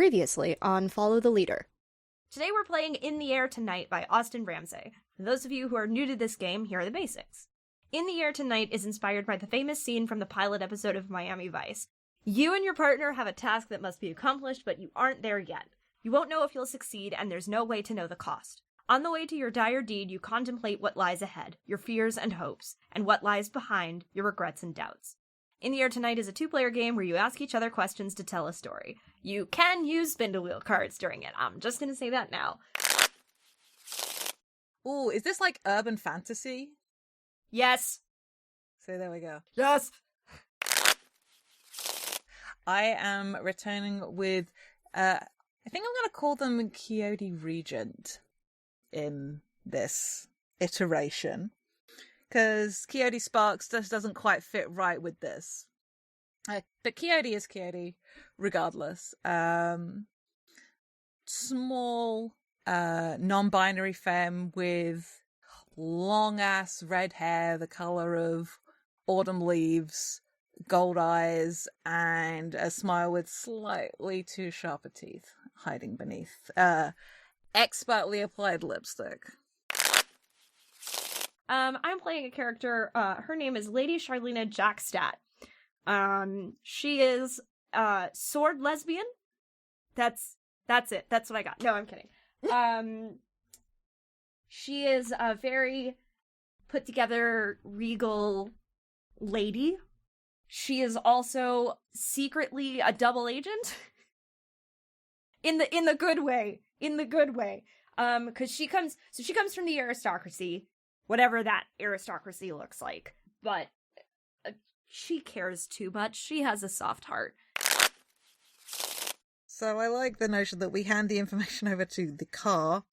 Previously on Follow the Leader. Today we're playing In the Air Tonight by Austin Ramsay. For those of you who are new to this game, here are the basics. In the Air Tonight is inspired by the famous scene from the pilot episode of Miami Vice. You and your partner have a task that must be accomplished, but you aren't there yet. You won't know if you'll succeed, and there's no way to know the cost. On the way to your dire deed, you contemplate what lies ahead, your fears and hopes, and what lies behind, your regrets and doubts. In the Air Tonight is a two-player game where you ask each other questions to tell a story. You can use spindle wheel cards during it. I'm just going to say that now. Ooh, is this like urban fantasy? Yes. So there we go. Yes. I am returning with, I think I'm going to call them Coyote Regent in this iteration. Because Coyote Sparks just doesn't quite fit right with this. But Coyote is Coyote, regardless. Small, non-binary femme with long-ass red hair, the colour of autumn leaves, gold eyes, and a smile with slightly too sharper teeth hiding beneath expertly applied lipstick. I'm playing a character, her name is Lady Charlena Jackstadt. She is, sword lesbian. That's it. That's what I got. No, I'm kidding. She is a very put together, regal lady. She is also secretly a double agent. In the good way. In the good way. Cause she comes from the aristocracy. Whatever that aristocracy looks like. But she cares too much. She has a soft heart. So I like the notion that we hand the information over to the car.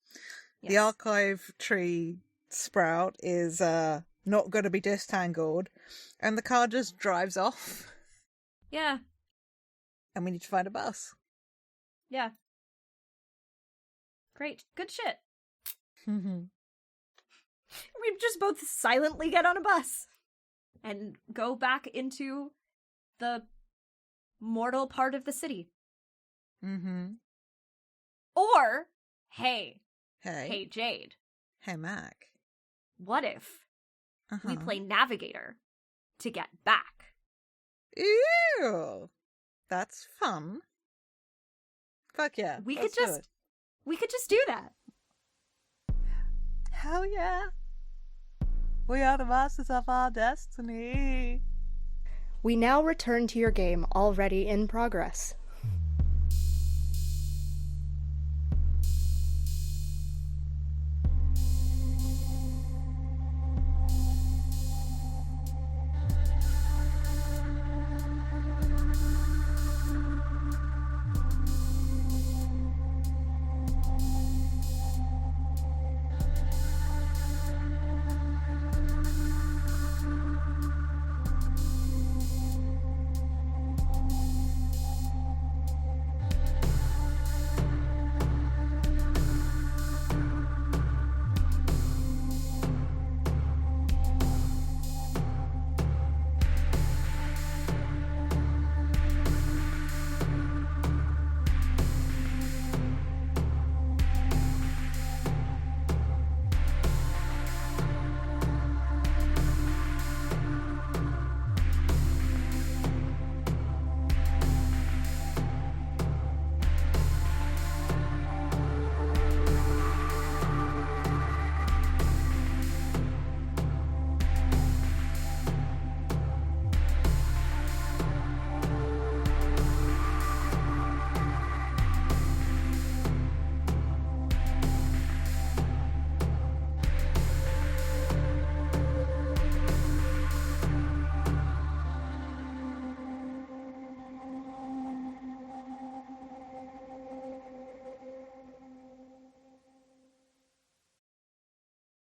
Yes. The archive tree sprout is not going to be disentangled. And the car just drives off. Yeah. And we need to find a bus. Yeah. Great. Good shit. We just both silently get on a bus and go back into the mortal part of the city. Mm-hmm. Or, hey, Jade. Hey, Mac. What if we play Navigator to get back? Ew! That's fun. Fuck yeah. We could just do that. Hell yeah. We are the masters of our destiny. We now return to your game already in progress.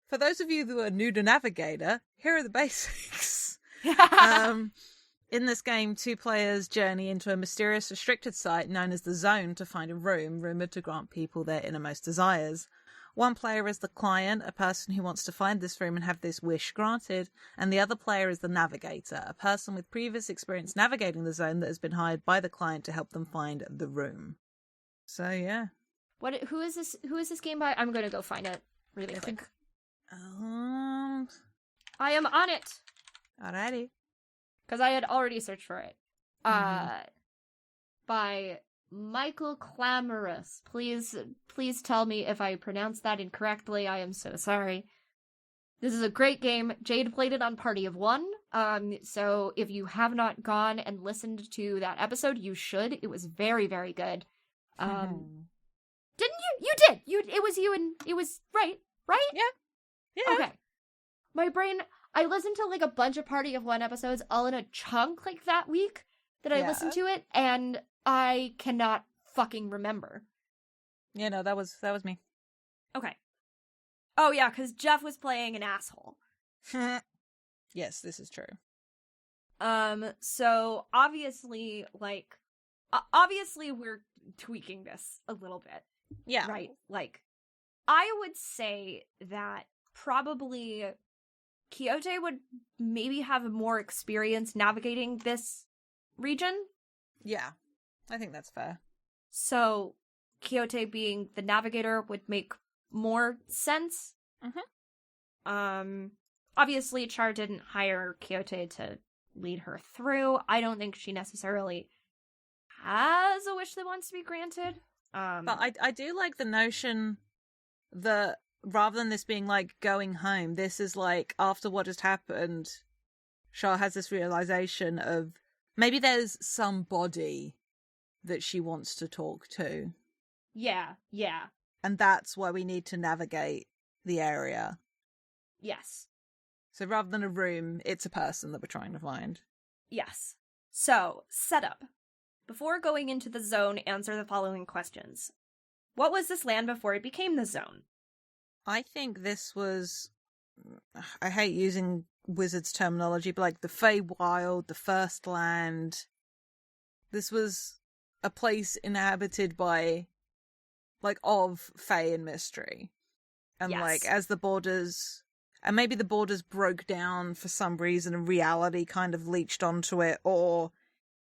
For those of you who are new to Navigator, here are the basics. In this game, two players journey into a mysterious restricted site known as the Zone to find a room rumoured to grant people their innermost desires. One player is the client, a person who wants to find this room and have this wish granted, and the other player is the navigator, a person with previous experience navigating the zone that has been hired by the client to help them find the room. So yeah. Who is this game by? I'm gonna go find it really I quick. think- I am on it Alrighty. because I had already searched for it. Mhm. By Michael Clamorous. Please tell me if I pronounced that incorrectly. I am so sorry. This is a great game. Jade played it on Party of One. So if you have not gone and listened to that episode, you should. It was very, very good. Didn't you? You did. It was you and it was right? Yeah. Okay. My brain, I listened to like a bunch of Party of One episodes all in a chunk like that week that I listened to it, and I cannot fucking remember. Yeah, no, that was me. Okay. Oh yeah, because Jeff was playing an asshole. Yes, this is true. So obviously, obviously we're tweaking this a little bit. Yeah. Right? Like, I would say that probably Quixote would maybe have more experience navigating this region. Yeah. I think that's fair. So Quixote being the navigator would make more sense. Obviously Char didn't hire Quixote to lead her through. I don't think she necessarily has a wish that wants to be granted. But I do like the notion that rather than this being like going home, this is like after what just happened, Char has this realization of maybe there's somebody that she wants to talk to. Yeah. And that's why we need to navigate the area. Yes. So rather than a room, it's a person that we're trying to find. Yes. So, setup. Before going into the zone, answer the following questions. What was this land before it became the zone? I think this was... I hate using Wizards terminology, but like the Feywild, the First Land. This was a place inhabited by, like, of Fey and mystery. And Yes. like, as the borders... And maybe the borders broke down for some reason and reality kind of leached onto it, or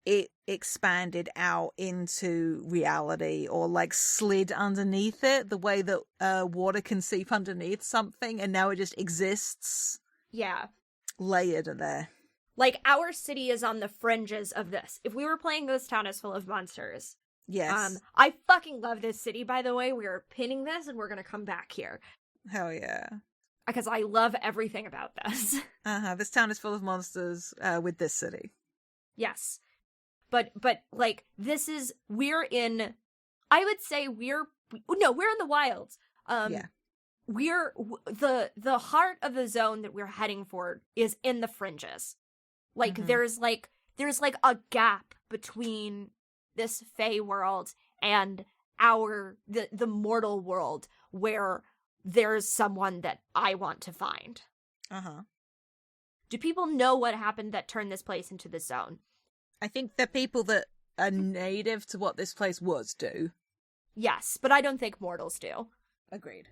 it expanded out into reality, or like slid underneath it the way that water can seep underneath something, and now it just exists. Yeah. Layered there. Like, our city is on the fringes of this. If we were playing Ghost Town is full of monsters. Yes. I fucking love this city, by the way. We are pinning this and we're gonna come back here. Hell yeah. Because I love everything about this. This town is full of monsters with this city. Yes. But like, we're in, I would say we're in the wilds. Yeah. The heart of the zone that we're heading for is in the fringes. Like, there's like a gap between this Fey world and the mortal world where there's someone that I want to find. Do people know what happened that turned this place into the zone? I think the people that are native to what this place was do. Yes, but I don't think mortals do. Agreed.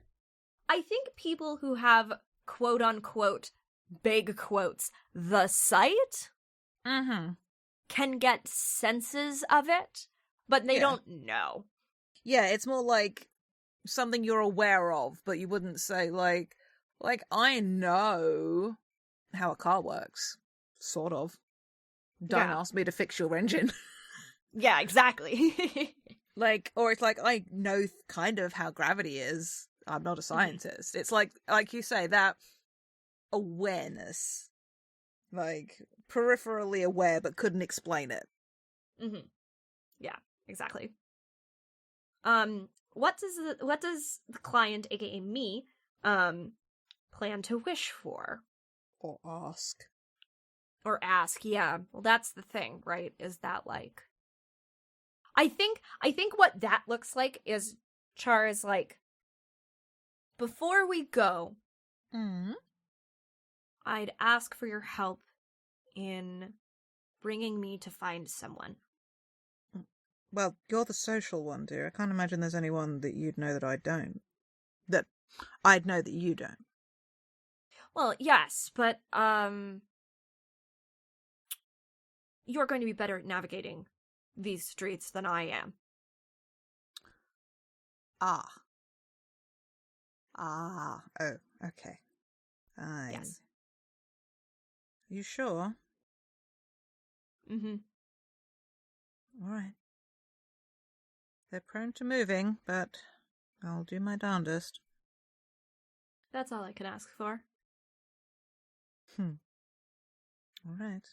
I think people who have quote-unquote, big quotes, the site, can get senses of it, but they don't know. Yeah, it's more like something you're aware of, but you wouldn't say like I know how a car works. Sort of. Don't ask me to fix your engine. Yeah, exactly. Like, or it's like, I know kind of how gravity is. I'm not a scientist. It's like you say, that awareness. Like, peripherally aware, but couldn't explain it. Yeah, exactly. What does the client, aka me, plan to wish for? Or ask. Or ask, yeah. Well, that's the thing, right? Is that like... I think what that looks like is Char is like, before we go, I'd ask for your help in bringing me to find someone. Well, you're the social one, dear. I can't imagine there's anyone that you'd know that I don't. That I'd know that you don't. Well, yes, but, you're going to be better at navigating these streets than I am. Ah. Ah. Oh, okay. Fine. Yes. You sure? Mm-hmm. All right. They're prone to moving, but I'll do my darndest. That's all I can ask for. All right.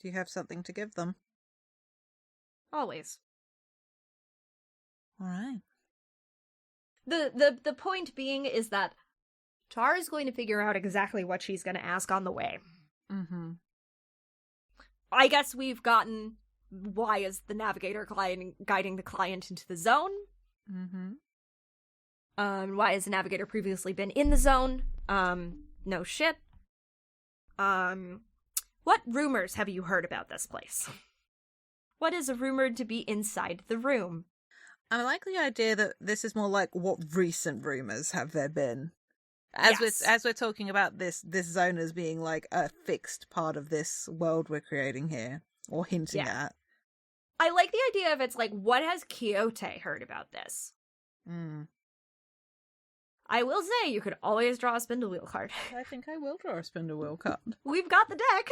Do you have something to give them? Always. All right. The point being is that Tar is going to figure out exactly what she's going to ask on the way. Mm-hmm. I guess we've gotten why is the navigator guiding the client into the zone. Mm-hmm. Why has the navigator previously been in the zone? No shit. What rumors have you heard about this place? What is rumored to be inside the room? I like the idea that this is more like what recent rumors have there been. As we're talking about this zone as being like a fixed part of this world we're creating here, or hinting at. I like the idea of it's like, what has Quixote heard about this? Mm. I will say, you could always draw a spindle wheel card. I think I will draw a spindle wheel card. We've got the deck.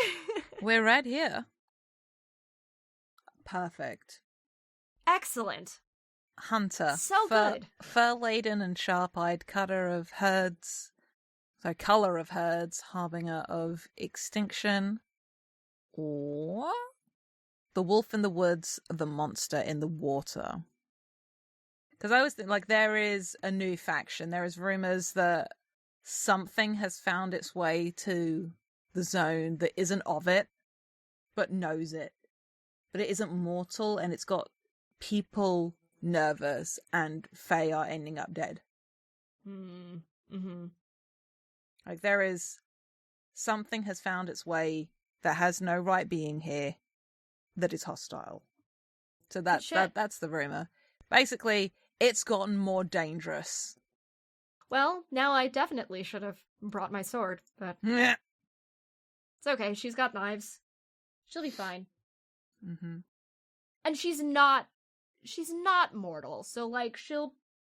We're right here. Perfect. Excellent. Hunter. So good. Fur-laden and sharp-eyed cutter of herds. So color of herds, harbinger of extinction. Or the wolf in the woods, the monster in the water. Because I always think, like, there is a new faction. There is rumors that something has found its way to the zone that isn't of it, but knows it. But it isn't mortal, and it's got people nervous, and Fae are ending up dead. Mm-hmm. Like, there is something has found its way that has no right being here, that is hostile. So that's the rumor. Basically, it's gotten more dangerous. Well, now I definitely should have brought my sword, but Yeah. it's okay. She's got knives. She'll be fine. Mm-hmm. And she's not mortal, so like she'll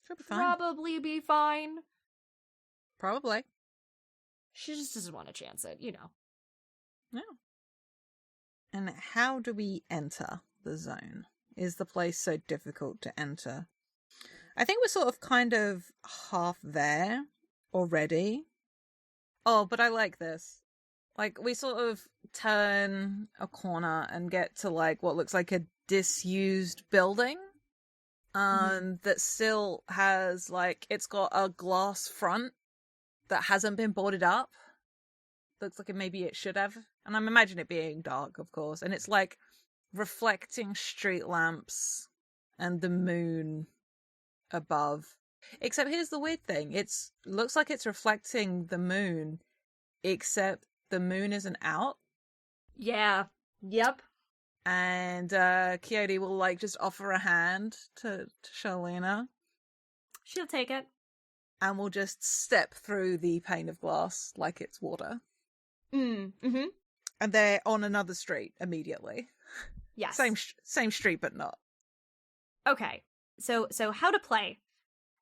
be fine. probably be fine. Probably. She just doesn't want to chance it, you know. No. And how do we enter the zone? Is the place so difficult to enter? I think we're sort of kind of half there already. Oh, but I like this. Like, we sort of turn a corner and get to, like, what looks like a disused building. That still has, like, it's got a glass front that hasn't been boarded up. Looks like maybe it should have. And I'm imagining it being dark, of course. And it's, like, reflecting street lamps and the moon above. Except here's the weird thing. It's looks like it's reflecting the moon, except the moon isn't out. Yeah. Yep. And Quixote will, like, just offer a hand to Charlena. She'll take it. And will just step through the pane of glass like it's water. Mm-hmm. And they're on another street immediately. Yes. Same street, but not. Okay. So how to play.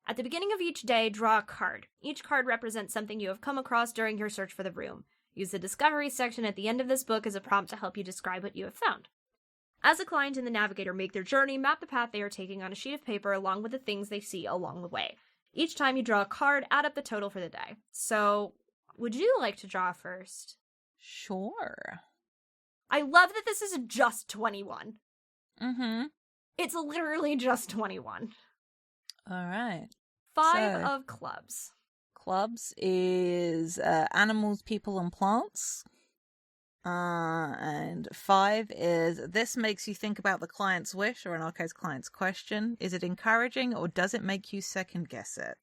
At the beginning of each day, draw a card. Each card represents something you have come across during your search for the room. Use the discovery section at the end of this book as a prompt to help you describe what you have found. As the client and the navigator make their journey, map the path they are taking on a sheet of paper along with the things they see along the way. Each time you draw a card, add up the total for the day. So, would you like to draw first? Sure. I love that this is just 21. Mm-hmm. It's literally just 21. All right. 5 of clubs. Clubs is animals, people, and plants. And 5 is this makes you think about the client's wish, or in our case, client's question. Is it encouraging, or does it make you second guess it?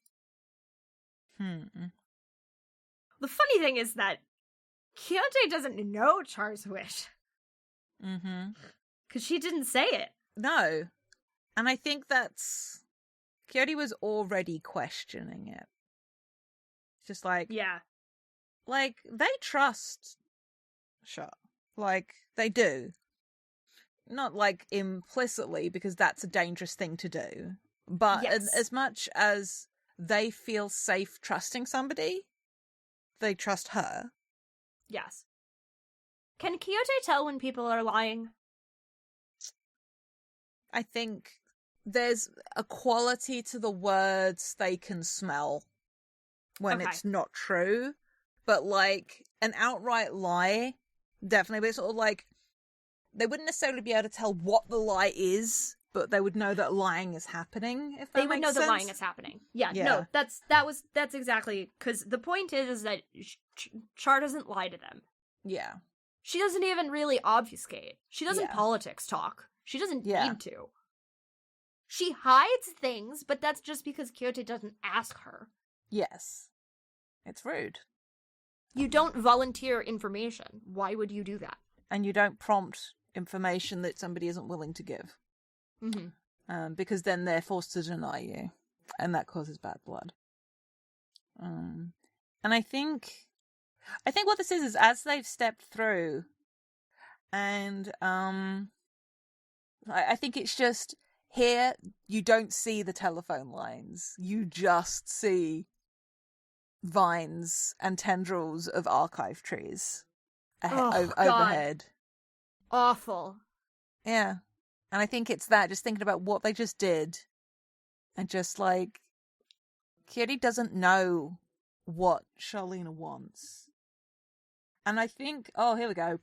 The funny thing is that Quixote doesn't know Char's wish. Mm-hmm. Because she didn't say it. No. And I think that's... Quixote was already questioning it. Just like... Yeah. Like, they trust Char. Like, they do. Not, like, implicitly, because that's a dangerous thing to do. But Yes. as much as they feel safe trusting somebody, they trust her. Yes. Can Quixote tell when people are lying? I think there's a quality to the words they can smell when Okay. it's not true. But, like, an outright lie, definitely. But it's sort of like, they wouldn't necessarily be able to tell what the lie is, but they would know that lying is happening, if that They would makes know sense. that lying is happening. Yeah, Yeah. no, that's exactly, because the point is that Char doesn't lie to them. Yeah. She doesn't even really obfuscate. She doesn't Yeah. politics talk. She doesn't Yeah. need to. She hides things, but that's just because Quixote doesn't ask her. Yes. It's rude. You don't volunteer information. Why would you do that? And you don't prompt information that somebody isn't willing to give. Mm-hmm. Because then they're forced to deny you. And that causes bad blood. And I think what this is as they've stepped through, and I think it's just, here you don't see the telephone lines. You just see vines and tendrils of archive trees God. overhead. Awful. Yeah. And I think it's that, just thinking about what they just did, and just like, Quixote doesn't know what Charlena wants. And I think, oh, here we go.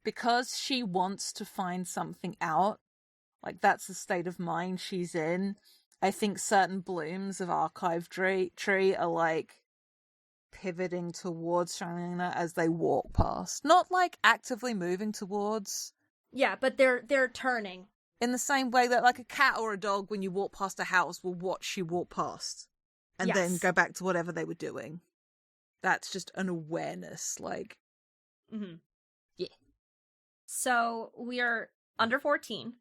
Because she wants to find something out, like that's the state of mind she's in, I think certain blooms of archive tree are like pivoting towards Charlena as they walk past. Not like actively moving towards. Yeah, but they're turning. In the same way that like a cat or a dog, when you walk past a house, will watch you walk past and then Yes. go back to whatever they were doing. That's just an awareness, like. Mm-hmm. Yeah. So we are under 14.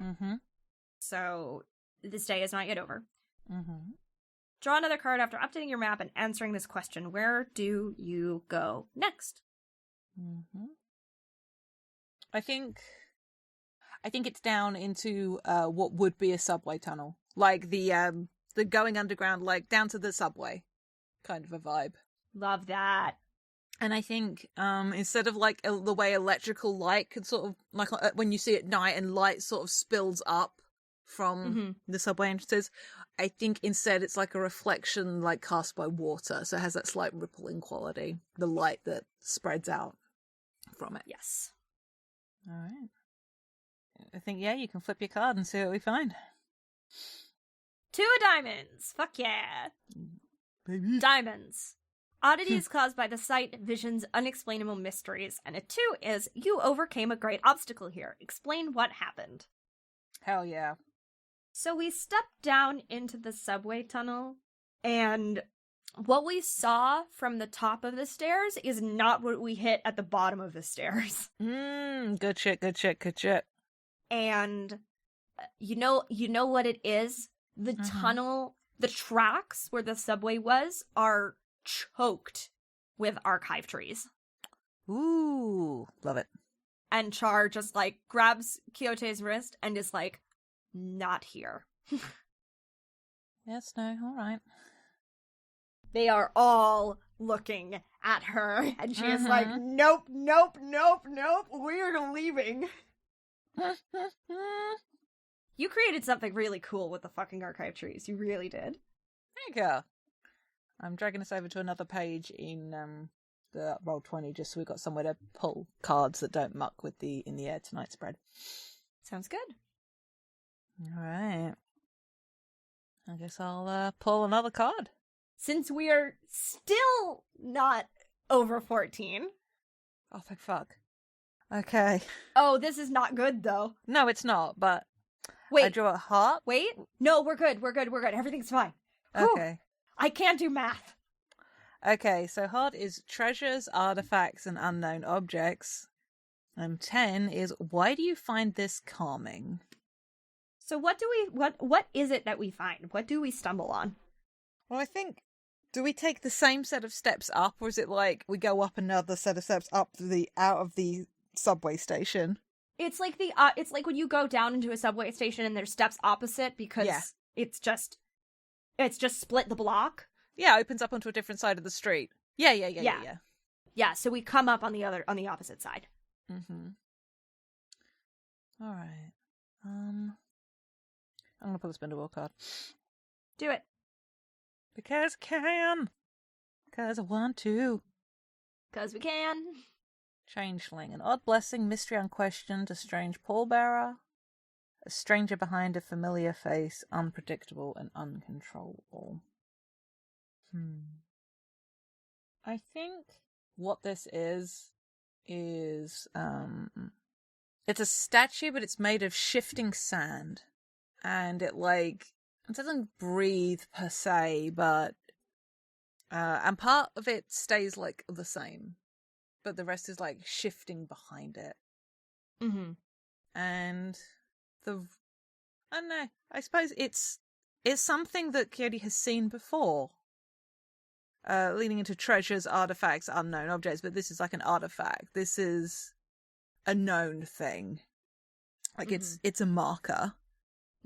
Mm-hmm. So this day is not yet over. Mm-hmm. Draw another card after updating your map and answering this question. Where do you go next? Mm-hmm. I think it's down into what would be a subway tunnel, like the going underground, like down to the subway, kind of a vibe. Love that. And I think instead of like the way electrical light could sort of, like when you see it at night and light sort of spills up from the subway entrances, I think instead it's like a reflection like cast by water, so it has that slight rippling quality, the light that spreads out from it. Yes. All right. I think, yeah, you can flip your card and see what we find. 2 of diamonds. Fuck yeah. Baby. Diamonds. Oddities caused by the sight, visions, unexplainable mysteries. And a 2 is, you overcame a great obstacle here. Explain what happened. Hell yeah. So we stepped down into the subway tunnel, and what we saw from the top of the stairs is not what we hit at the bottom of the stairs. Good shit, good shit, good shit. And you know what it is? The tunnel, the tracks where the subway was are choked with archive trees. Ooh, love it. And Char just like grabs Quixote's wrist and is like, not here. Yes, no, all right. They are all looking at her, and she is like, nope, nope, nope, nope, we're leaving. You created something really cool with the fucking archive trees. You really did. There you go. I'm dragging us over to another page in the Roll20, just so we've got somewhere to pull cards that don't muck with the In the Air Tonight spread. Sounds good. All right. I guess I'll pull another card. Since we are still not over 14. Oh, thank fuck. Okay. Oh, this is not good, though. No, it's not, but Wait. I draw a heart. Wait. No, we're good. We're good. We're good. Everything's fine. Whew. Okay. I can't do math. Okay, so heart is treasures, artifacts, and unknown objects. And 10 is, why do you find this calming? So what is it that we find? What do we stumble on? Well, I think, do we take the same set of steps up, or is it like we go up another set of steps up out of the subway station? It's like it's like when you go down into a subway station and there's steps opposite because It's just split the block. Yeah, opens up onto a different side of the street. Yeah. Yeah, so we come up on the opposite side. Mm-hmm. All right. I'm gonna put a spin to will card. Do it. Because I can. Because I want to. Because we can. Changeling. An odd blessing, mystery unquestioned, a strange pallbearer. A stranger behind a familiar face, unpredictable and uncontrollable. I think what this is it's a statue, but it's made of shifting sand. And it doesn't breathe per se, but and part of it stays like the same, but the rest is like shifting behind it. Mm-hmm. And I don't know, I suppose it's something that Coyote has seen before. Leading into treasures, artifacts, unknown objects, but this is like an artifact. This is a known thing. Like it's a marker.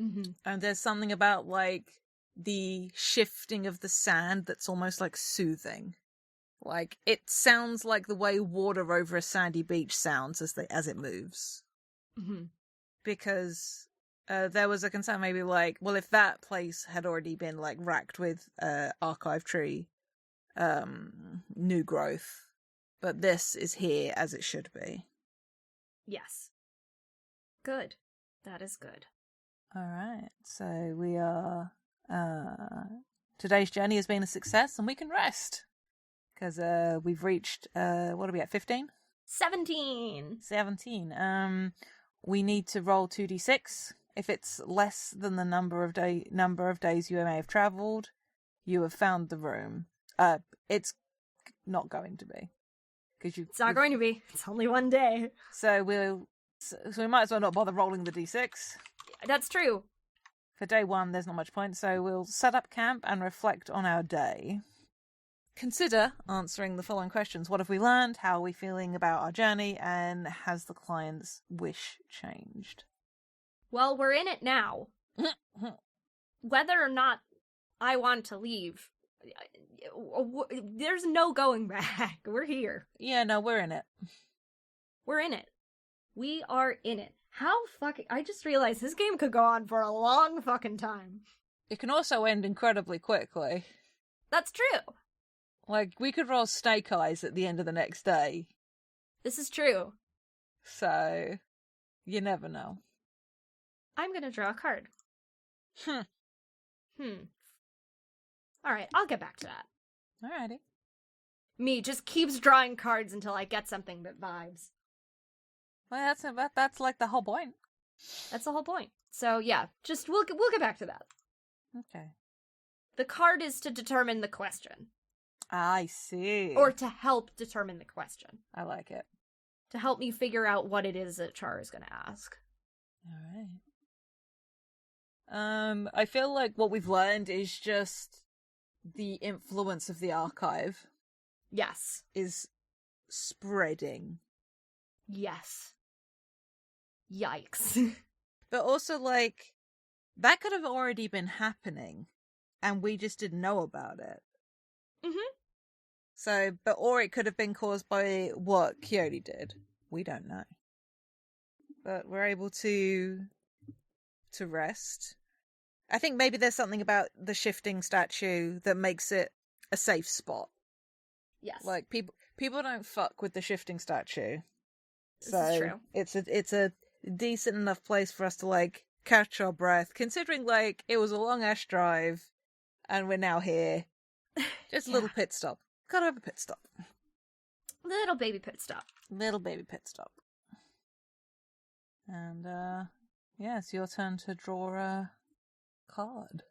Mm-hmm. And there's something about like the shifting of the sand that's almost like soothing. Like it sounds like the way water over a sandy beach sounds as it moves. Mm-hmm. Because there was a concern maybe like, well, if that place had already been like racked with archive tree new growth, but this is here as it should be. Yes. Good. That is good. All right. So we are today's journey has been a success and we can rest because we've reached what are we at, 15? 17. We need to roll 2d6. If it's less than the number of days you may have traveled, you have found the room. It's not going to be because It's not going to be. It's only one day. So we might as well not bother rolling the d6. That's true. For day 1, there's not much point, so we'll set up camp and reflect on our day. Consider answering the following questions. What have we learned? How are we feeling about our journey? And has the client's wish changed? Well, we're in it now. Whether or not I want to leave, there's no going back. We're here. Yeah, no, we're in it. We're in it. We are in it. I just realized this game could go on for a long fucking time. It can also end incredibly quickly. That's true. Like, we could roll snake eyes at the end of the next day. This is true. So, you never know. I'm gonna draw a card. Alright, I'll get back to that. Alrighty. Me just keeps drawing cards until I get something that vibes. Well, that's like the whole point. That's the whole point. So yeah, just we'll get back to that. Okay. The card is to determine the question. I see. Or to help determine the question. I like it. To help me figure out what it is that Char is going to ask. Alright. I feel like what we've learned is just the influence of the archive. Yes. Is spreading. Yes. Yikes. But also, like, that could have already been happening, and we just didn't know about it. Mm-hmm. So, or it could have been caused by what Coyote did. We don't know. But we're able to rest. I think maybe there's something about the shifting statue that makes it a safe spot. Yes. Like, people don't fuck with the shifting statue. This is true. It's a decent enough place for us to, like, catch our breath, considering, like, it was a long-ass drive, and we're now here. Just a little pit stop. Gotta have a pit stop. Little baby pit stop. Little baby pit stop. And, yeah, it's your turn to draw a card.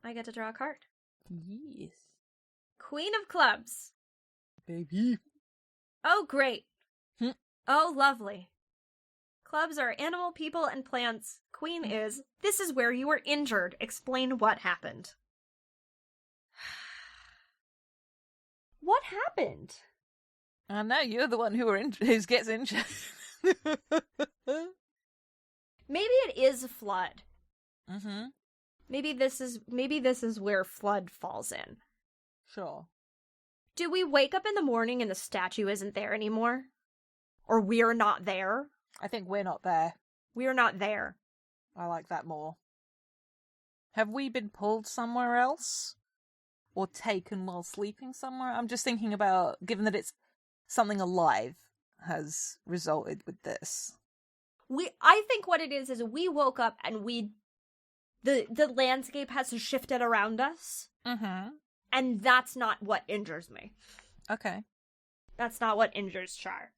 I get to draw a card. Yes. Queen of Clubs. Baby. Oh, great. Oh, lovely. Clubs are animal, people, and plants. Queen is, this is where you were injured. Explain what happened. What happened? I know, you're the one who gets injured. Maybe it is a flood. Mm-hmm. maybe this is where Flood falls in. Sure. Do we wake up in the morning and the statue isn't there anymore? Or we're not there? I think we're not there. We're not there. I like that more. Have we been pulled somewhere else? Or taken while sleeping somewhere? I'm just thinking about, given that it's something alive has resulted with this. I think what it is we woke up and the landscape has shifted around us. Mm-hmm. And that's not what injures me. Okay. That's not what injures Char.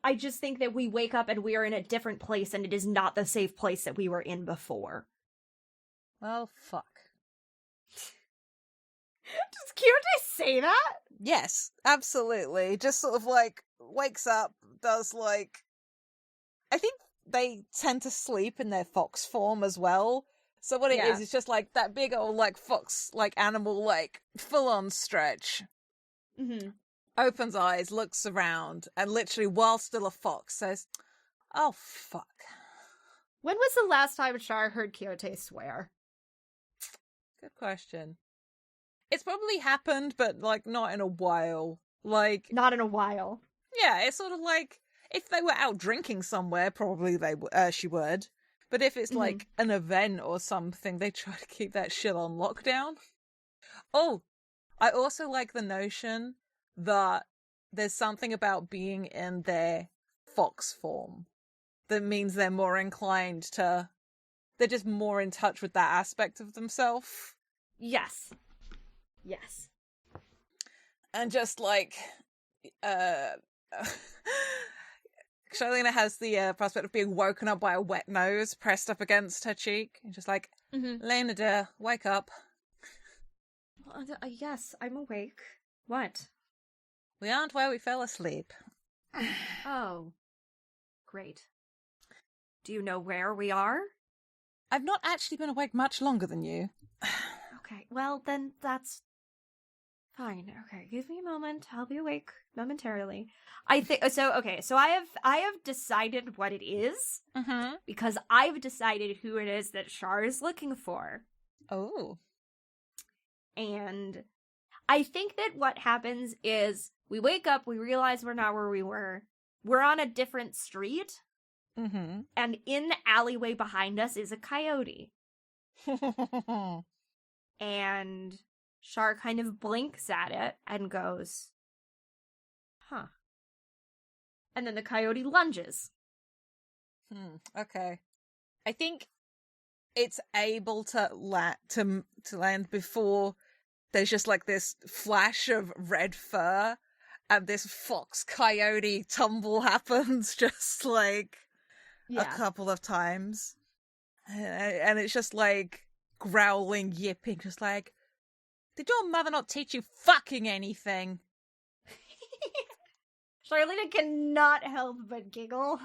I just think that we wake up and we are in a different place and it is not the safe place that we were in before. Well, fuck. Does Quixote say that? Yes, absolutely. Just sort of like wakes up, does like... I think they tend to sleep in their fox form as well. So what it is, it's just like that big old like fox, like animal, like full on stretch. Mm-hmm. Opens eyes, looks around, and literally while still a fox says, "Oh, fuck." When was the last time Char heard Quixote swear? Good question. It's probably happened, but like not in a while. Like Not in a while. yeah, it's sort of like if they were out drinking somewhere, probably she would. But if it's like an event or something, they try to keep that shit on lockdown. Oh, I also like the notion that there's something about being in their fox form that means they're more inclined to... They're just more in touch with that aspect of themselves. Yes. Yes. And just like... Charlena has the prospect of being woken up by a wet nose pressed up against her cheek. And just like, Lena dear, wake up. Yes, I'm awake. What? We aren't where we fell asleep. Oh. Great. Do you know where we are? I've not actually been awake much longer than you. Okay, well then that's fine. Okay, give me a moment. I'll be awake momentarily. I think so. Okay, so I have decided what it is because I've decided who it is that Char is looking for. Oh, and I think that what happens is we wake up, we realize we're not where we were. We're on a different street, and in the alleyway behind us is a coyote. And Char kind of blinks at it and goes, huh. And then the coyote lunges. Okay. I think it's able to land before there's just like this flash of red fur and this fox coyote tumble happens just like a couple of times. And it's just like growling, yipping, just like, did your mother not teach you fucking anything? Charlena cannot help but giggle.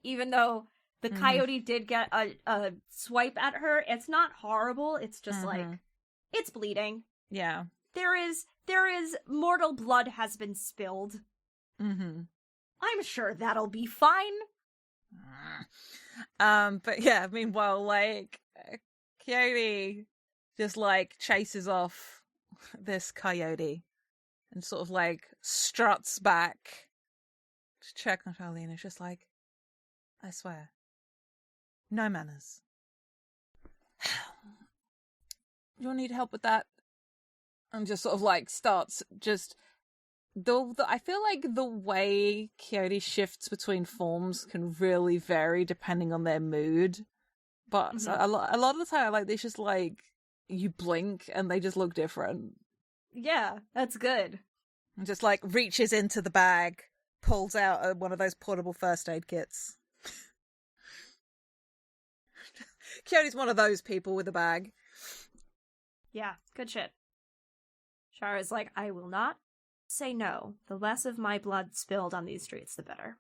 Even though the coyote did get a swipe at her, it's not horrible. It's just like, it's bleeding. Yeah. There is mortal blood has been spilled. I'm sure that'll be fine. But yeah, meanwhile, like, Coyote just like chases off this coyote and sort of like struts back to check on Charlene. It's just like, I swear, no manners. You'll need help with that. And just sort of like starts just I feel like the way Coyote shifts between forms can really vary depending on their mood. But so a lot of the time, like, they just like you blink and they just look different. Yeah, that's good. And just like reaches into the bag, pulls out one of those portable first aid kits. Coyote's one of those people with a bag. Yeah, good shit. Char is like, I will not say no. The less of my blood spilled on these streets, the better.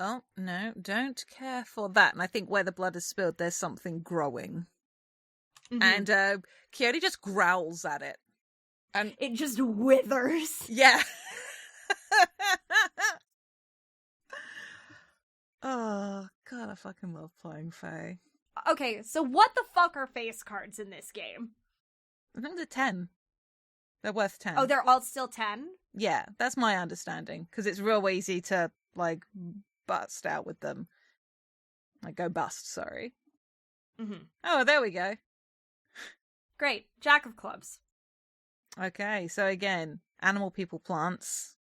Oh, no, don't care for that. And I think where the blood is spilled, there's something growing. And Coyote just growls at it. And it just withers. Yeah. Oh, God, I fucking love playing Fae. Okay, so what the fuck are face cards in this game? I think they're 10. They're worth 10. Oh, they're all still 10? Yeah, that's my understanding. Because it's real easy to, like, bust out with them. Like, go bust, sorry. Mm-hmm. Oh, there we go. Great. Jack of clubs. Okay, so again, animal, people, plants.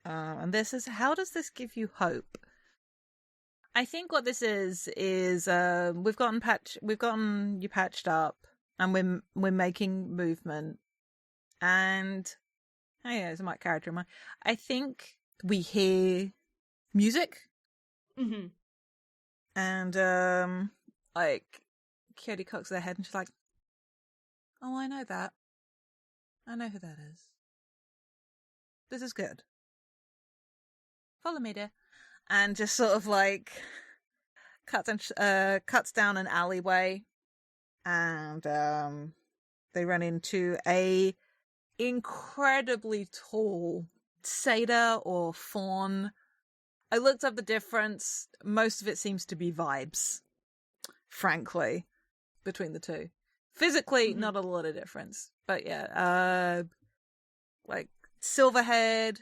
And this is, how does this give you hope? I think what this is we've gotten you patched up, and we're making movement, and oh yeah, there's a mic character in mine. I think we hear music, Mm-hmm. and like Coyote cocks their head, and she's like, "Oh, I know that. I know who that is. This is good. Follow me, dear." And just sort of like cuts down an alleyway, and they run into a incredibly tall satyr or fawn. I looked up the difference. Most of it seems to be vibes, frankly, between the two. Physically, not a lot of difference, but yeah, like silverhead,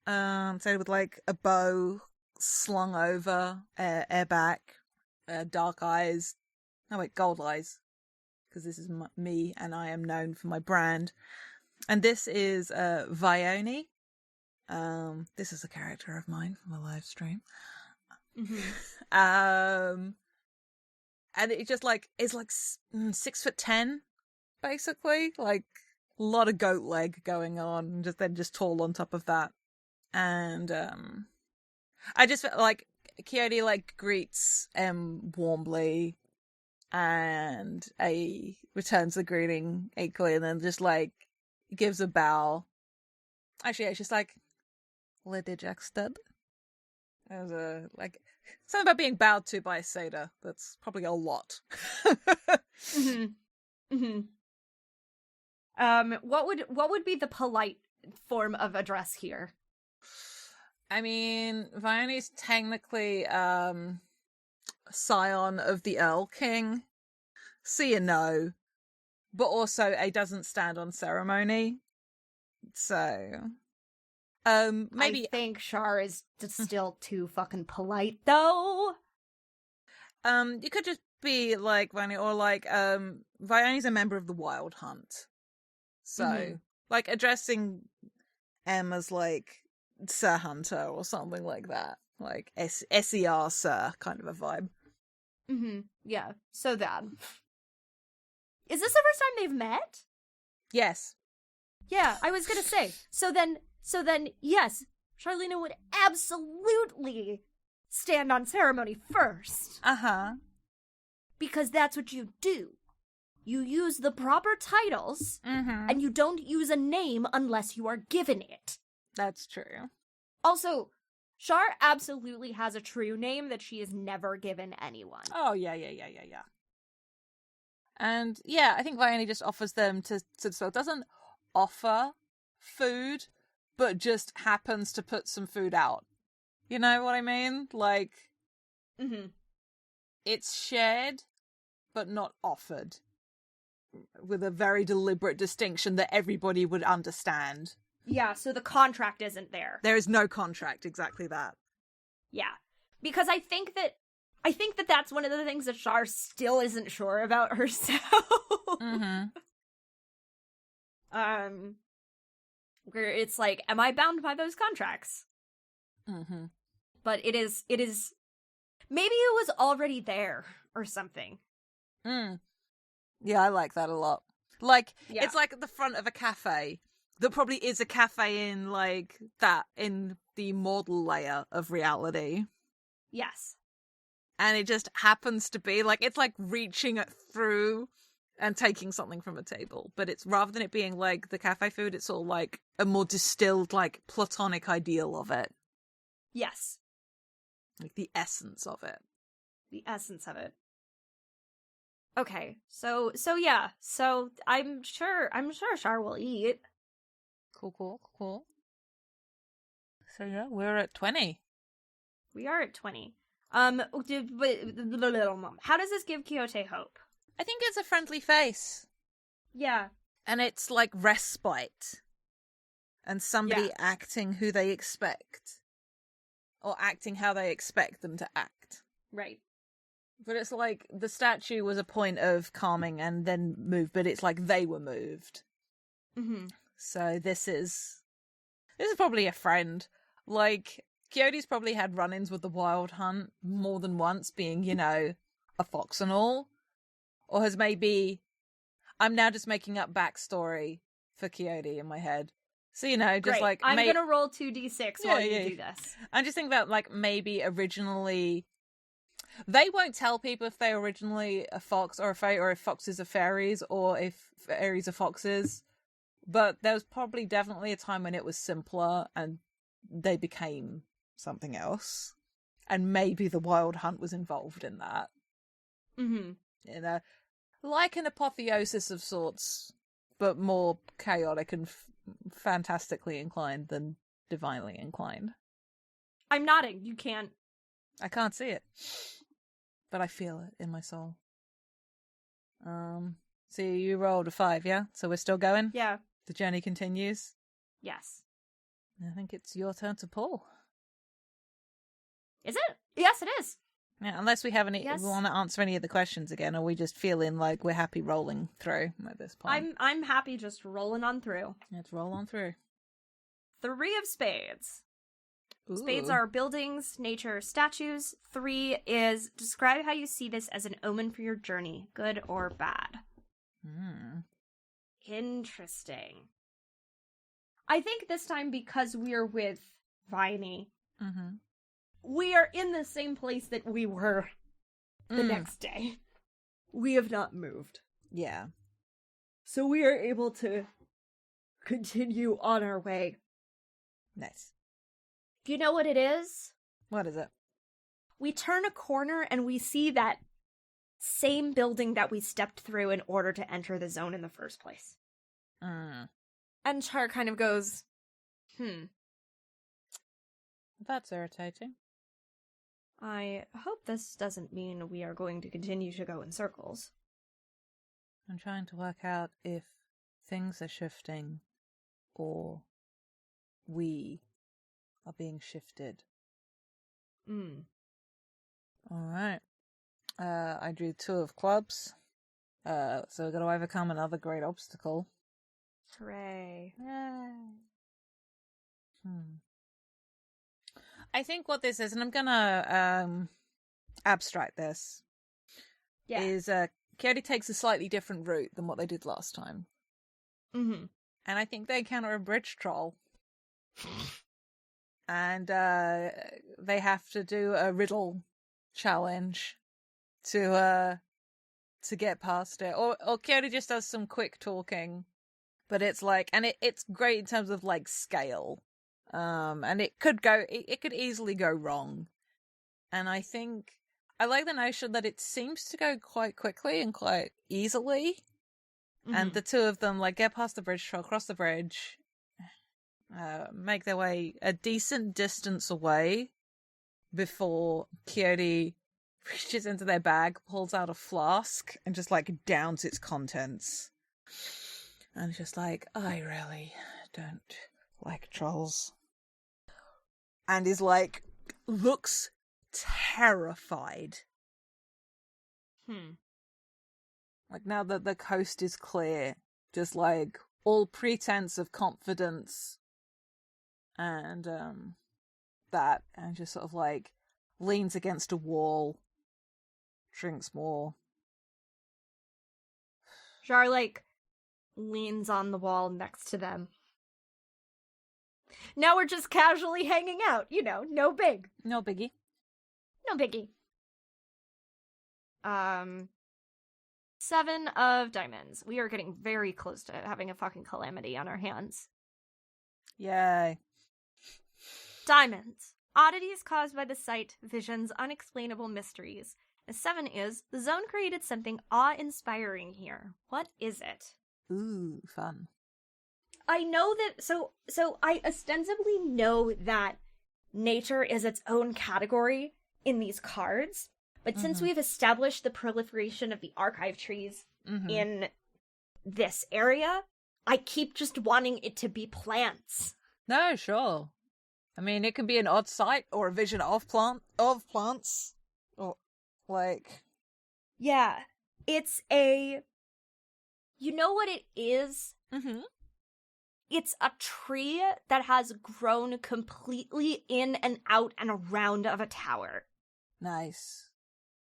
satyr with like a bow slung over, air back, dark eyes. Oh wait, gold eyes, because this is me, and I am known for my brand. And this is Vione. This is a character of mine from a live stream. Mm-hmm. And it just like is like 6'10", basically, like a lot of goat leg going on, and just tall on top of that. And I just felt like Coyote like greets warmly, and A returns the greeting equally, and then just like gives a bow. Actually, it's just like Lady Jackstead. There's a like something about being bowed to by a satyr. That's probably a lot. Mm-hmm. Mm-hmm. What would be the polite form of address here? I mean, Vione's technically scion of the Earl King, so you know, but also A doesn't stand on ceremony, so maybe I think Char is still too fucking polite, though. you could just be like Vione, or like Vione's a member of the Wild Hunt, so like addressing M as like Sir Hunter or something like that, like SER Sir kind of a vibe. Mm-hmm. Yeah. So that. Is this the first time they've met? Yes. Yeah, I was gonna say. So then, yes, Charlena would absolutely stand on ceremony first. Uh-huh. Because that's what you do. You use the proper titles, and you don't use a name unless you are given it. That's true. Also, Char absolutely has a true name that she has never given anyone. Oh, yeah. And yeah, I think Vione just offers them so doesn't offer food, but just happens to put some food out. You know what I mean? Like, it's shared, but not offered. With a very deliberate distinction that everybody would understand. Yeah, so the contract isn't there. There is no contract, exactly that. Yeah. Because I think that that's one of the things that Char still isn't sure about herself. Where it's like, am I bound by those contracts? But it is maybe it was already there or something. Yeah, I like that a lot. Like, it's like at the front of a cafe. There probably is a cafe in, like, that, in the model layer of reality. Yes. And it just happens to be, like, it's like reaching it through and taking something from a table. But it's, rather than it being, like, the cafe food, it's all, like, a more distilled, like, platonic ideal of it. Yes. Like, the essence of it. The essence of it. Okay, so yeah, so I'm sure Char will eat. Cool. So yeah, we're at 20. We are at 20. How does this give Quixote hope? I think it's a friendly face. Yeah. And it's like respite. And somebody acting who they expect. Or acting how they expect them to act. Right. But it's like the statue was a point of calming and then moved, but it's like they were moved. Mm-hmm. So this is probably a friend. Like, Quixote's probably had run-ins with the Wild Hunt more than once, being, you know, a fox and all. Or has maybe... I'm now just making up backstory for Quixote in my head. So, you know, just Great. like... I'm gonna roll 2d6 while you do this. I'm just thinking about, like, maybe originally... They won't tell people if they're originally a fox or a fae, or if foxes are fairies, or if fairies are foxes. But there was probably definitely a time when it was simpler and they became something else. And maybe the Wild Hunt was involved in that. Mm-hmm. You know, like an apotheosis of sorts, but more chaotic and fantastically inclined than divinely inclined. I'm nodding. You can't. I can't see it. But I feel it in my soul. So you rolled a 5, yeah? So we're still going? Yeah. The journey continues? Yes. I think it's your turn to pull. Is it? Yes, it is. Yeah, unless we have any, Yes. we want to answer any of the questions again, or we just feeling like we're happy rolling through at this point. I'm happy just rolling on through. Let's roll on through. 3 of spades. Ooh. Spades are buildings, nature, statues. 3 is describe how you see this as an omen for your journey, good or bad. Interesting. I think this time, because we're with Viney, we are in the same place that we were the next day. We have not moved. Yeah. So we are able to continue on our way. Nice. Do you know what it is? What is it? We turn a corner and we see that same building that we stepped through in order to enter the zone in the first place. And Char kind of goes, That's irritating. I hope this doesn't mean we are going to continue to go in circles. I'm trying to work out if things are shifting or we are being shifted. Alright. I drew 2 of clubs. So we've got to overcome another great obstacle. Hooray. I think what this is, and I'm gonna abstract this, is Quixote takes a slightly different route than what they did last time. And I think they encounter a bridge troll. And they have to do a riddle challenge to get past it. Or Quixote just does some quick talking. But it's like, and it's great in terms of like scale. And it could easily go wrong. And I think I like the notion that it seems to go quite quickly and quite easily. And the 2 of them like get past the bridge troll, cross the bridge, make their way a decent distance away before Quixote reaches into their bag, pulls out a flask, and just like downs its contents. And just like, I really don't like trolls. And is like, looks terrified. Like now that the coast is clear, just like all pretense of confidence and that, and just sort of like leans against a wall, drinks more. Char, like, leans on the wall next to them. Now we're just casually hanging out, you know, no big. No biggie. No biggie. 7 of diamonds. We are getting very close to having a fucking calamity on our hands. Yay. Diamonds. Oddities caused by the sight, visions, unexplainable mysteries. The 7 is, the zone created something awe-inspiring here. What is it? Ooh, fun. I know that, so I ostensibly know that nature is its own category in these cards. But since Mhm. we've established the proliferation of the archive trees in this area, I keep just wanting it to be plants. No, sure. I mean, it can be an odd sight or a vision of plants, or like. Yeah. It's a... You know what it is? Mm-hmm. It's a tree that has grown completely in and out and around of a tower. Nice.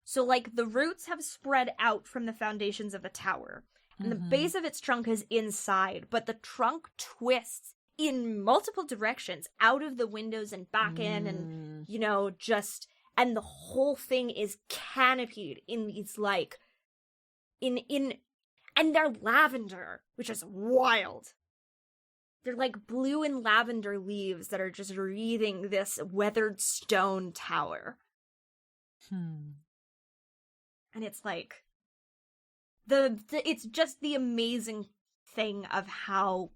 So, like, the roots have spread out from the foundations of the tower, and the base of its trunk is inside, but the trunk twists in multiple directions out of the windows and back in, and, you know, just... And the whole thing is canopied in these, like... And they're lavender, which is wild. They're like blue and lavender leaves that are just wreathing this weathered stone tower. And it's like it's just the amazing thing of how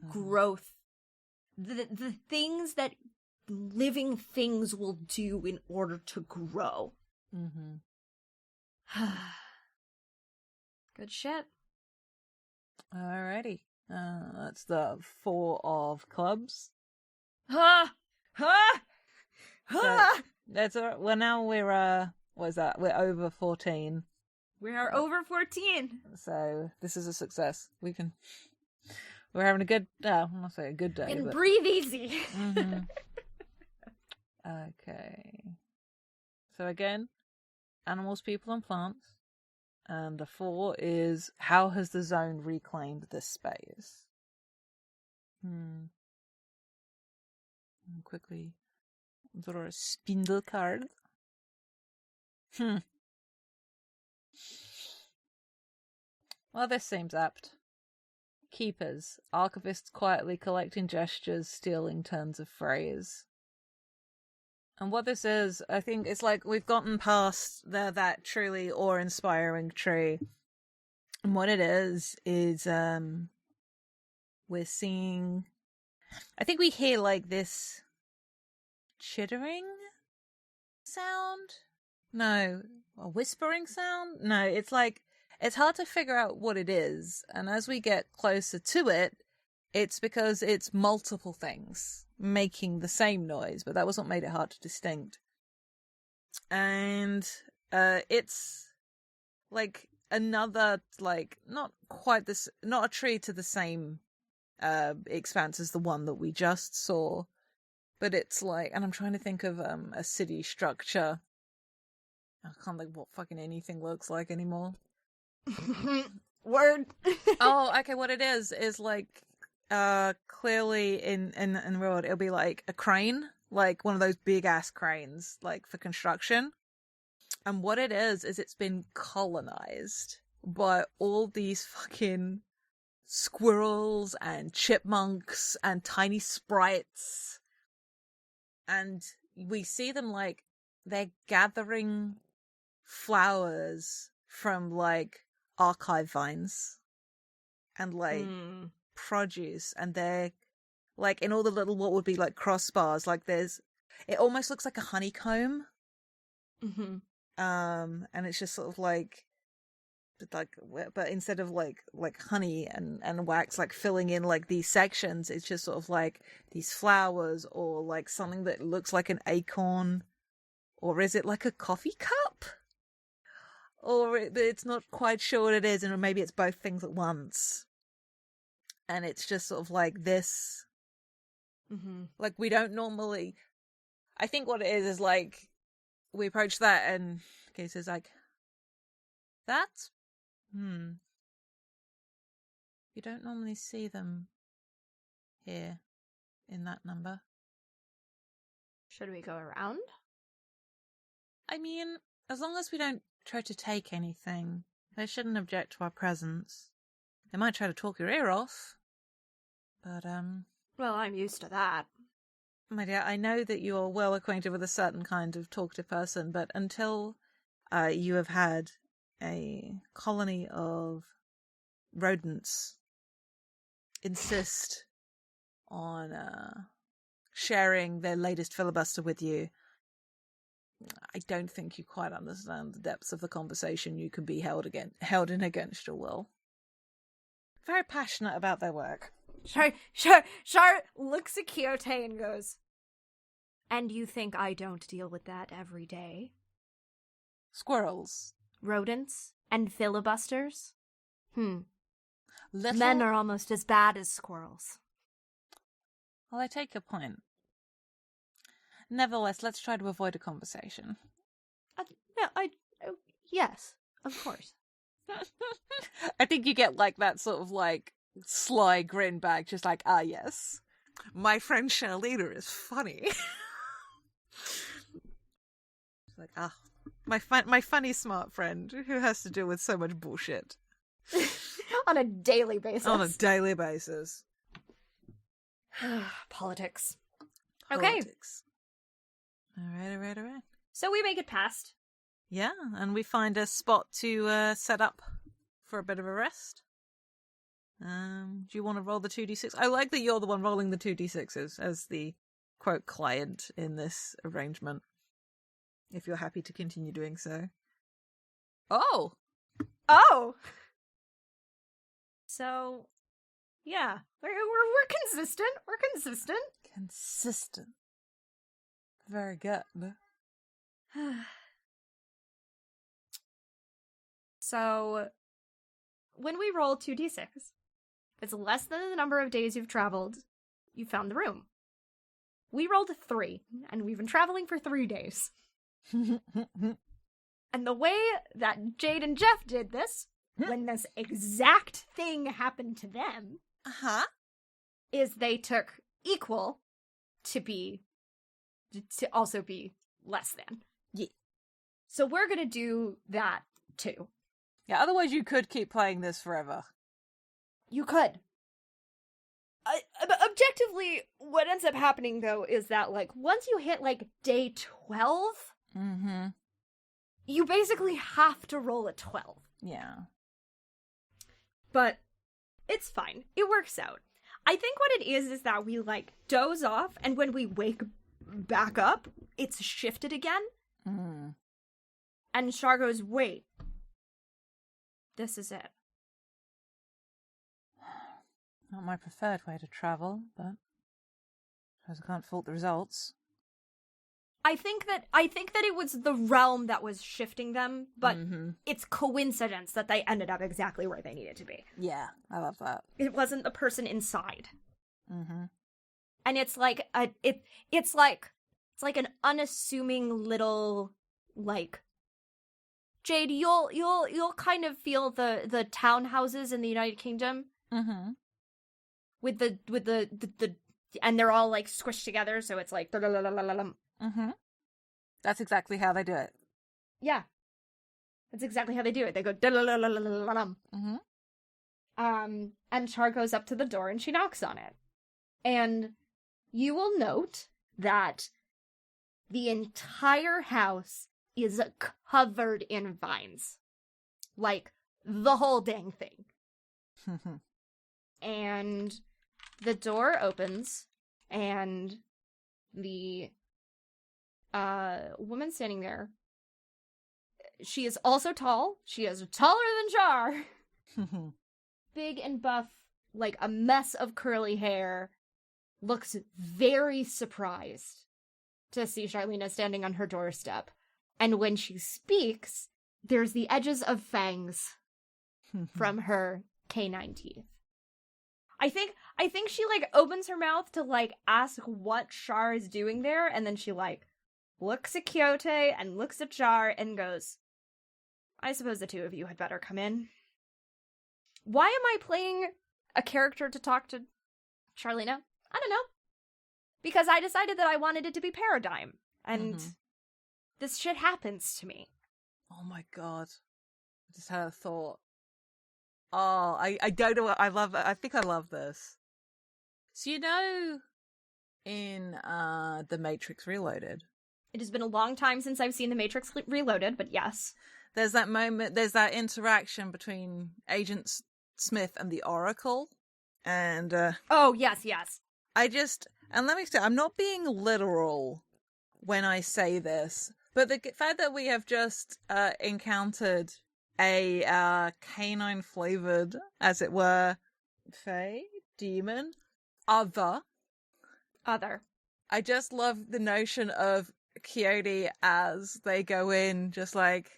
growth, the things that living things will do in order to grow. Good shit. Alrighty. That's the 4 of clubs. Ha! Ha! Ha! That's all right. Well, now we're what is that? We're over 14. We are over 14. So this is a success. We're having a good. I'm not saying a good day. And But... breathe easy. Okay. So again, animals, people, and plants. And the 4 is, how has the zone reclaimed this space? Quickly draw a spindle card. Well, this seems apt. Keepers. Archivists quietly collecting gestures, stealing turns of phrase. And what this is, I think it's like we've gotten past that truly awe-inspiring tree. And what it is we're seeing... I think we hear like this chittering sound? No. A whispering sound? No, it's like... It's hard to figure out what it is. And as we get closer to it, it's because it's multiple things making the same noise, but that was what made it hard to distinct. And it's like another, like, not quite this, not a tree to the same expanse as the one that we just saw, but it's like, and I'm trying to think of a city structure. I can't think what fucking anything looks like anymore. Word. Oh, okay, what it is like clearly in the world it'll be like a crane, like one of those big ass cranes, like for construction. And what it is it's been colonized by all these fucking squirrels and chipmunks and tiny sprites. And we see them like they're gathering flowers from like archive vines and like produce, and they're like in all the little what would be like crossbars, like there's, it almost looks like a honeycomb. And it's just sort of like but instead of like honey and wax like filling in like these sections, it's just sort of like these flowers or like something that looks like an acorn, or is it like a coffee cup? Or it's not quite sure what it is, and maybe it's both things at once. And it's just sort of like this. Like, we don't normally... I think what it is like, we approach that and Casey's like, that's... You don't normally see them here in that number. Should we go around? I mean, as long as we don't try to take anything, they shouldn't object to our presence. They might try to talk your ear off, but well, I'm used to that. My dear, I know that you are well acquainted with a certain kind of talkative person, but until you have had a colony of rodents insist on sharing their latest filibuster with you, I don't think you quite understand the depths of the conversation you can be held in against your will. Very passionate about their work. Char looks at Quixote and goes, "And you think I don't deal with that every day? Squirrels. Rodents and filibusters? Little... Men are almost as bad as squirrels." Well, I take your point. Nevertheless, let's try to avoid a conversation. Yes, of course. I think you get like that sort of like sly grin back, just like, ah, yes. My friend Charlena is funny. It's like, ah, my funny smart friend who has to deal with so much bullshit. On a daily basis. On a daily basis. Politics. Politics. Okay. All right. So we make it past. Yeah, and we find a spot to set up for a bit of a rest. Do you want to roll the 2d6? I like that you're the one rolling the 2d6s as the, quote, client in this arrangement. If you're happy to continue doing so. Oh! So, yeah. We're consistent. Consistent. Very good. So, when we roll 2d6, if it's less than the number of days you've traveled, you found the room. We rolled a 3, and we've been traveling for 3 days. And the way that Jade and Jeff did this, when this exact thing happened to them, is they took equal to also be less than. Yeah. So we're gonna do that too. Yeah, otherwise you could keep playing this forever. You could. Objectively, what ends up happening, though, is that, like, once you hit, like, day 12, you basically have to roll a 12. Yeah. But it's fine. It works out. I think what it is that we, like, doze off, and when we wake back up, it's shifted again. And Char goes, wait. This is it. Not my preferred way to travel, but I suppose I can't fault the results. I think that it was the realm that was shifting them, but it's coincidence that they ended up exactly where they needed to be. Yeah, I love that. It wasn't the person inside. And it's like it's like an unassuming little, like, Jade, you'll kind of feel the townhouses in the United Kingdom. With the and they're all, like, squished together, so it's like That's exactly how they do it. Yeah. That's exactly how they do it. They go and Char goes up to the door and she knocks on it. And you will note that the entire house is covered in vines. Like, the whole dang thing. And the door opens, and the woman standing there, she is also tall. She is taller than Char. Big and buff, like a mess of curly hair, looks very surprised to see Charlena standing on her doorstep. And when she speaks, there's the edges of fangs from her canine teeth. I think she, like, opens her mouth to, like, ask what Char is doing there, and then she, like, looks at Quixote and looks at Char and goes, I suppose the two of you had better come in. Why am I playing a character to talk to Charlena? I don't know. Because I decided that I wanted it to be Paradigm, and this shit happens to me. Oh my god. I just had a thought. Oh, I don't know what I love. I think I love this. So, you know, in The Matrix Reloaded. It has been a long time since I've seen The Matrix Reloaded, but yes. There's that moment, there's that interaction between Agent Smith and the Oracle. And, oh, yes. and let me say, I'm not being literal when I say this, But the fact that we have just encountered a canine flavored, as it were, fae, demon, other. I just love the notion of Coyote as they go in, just like,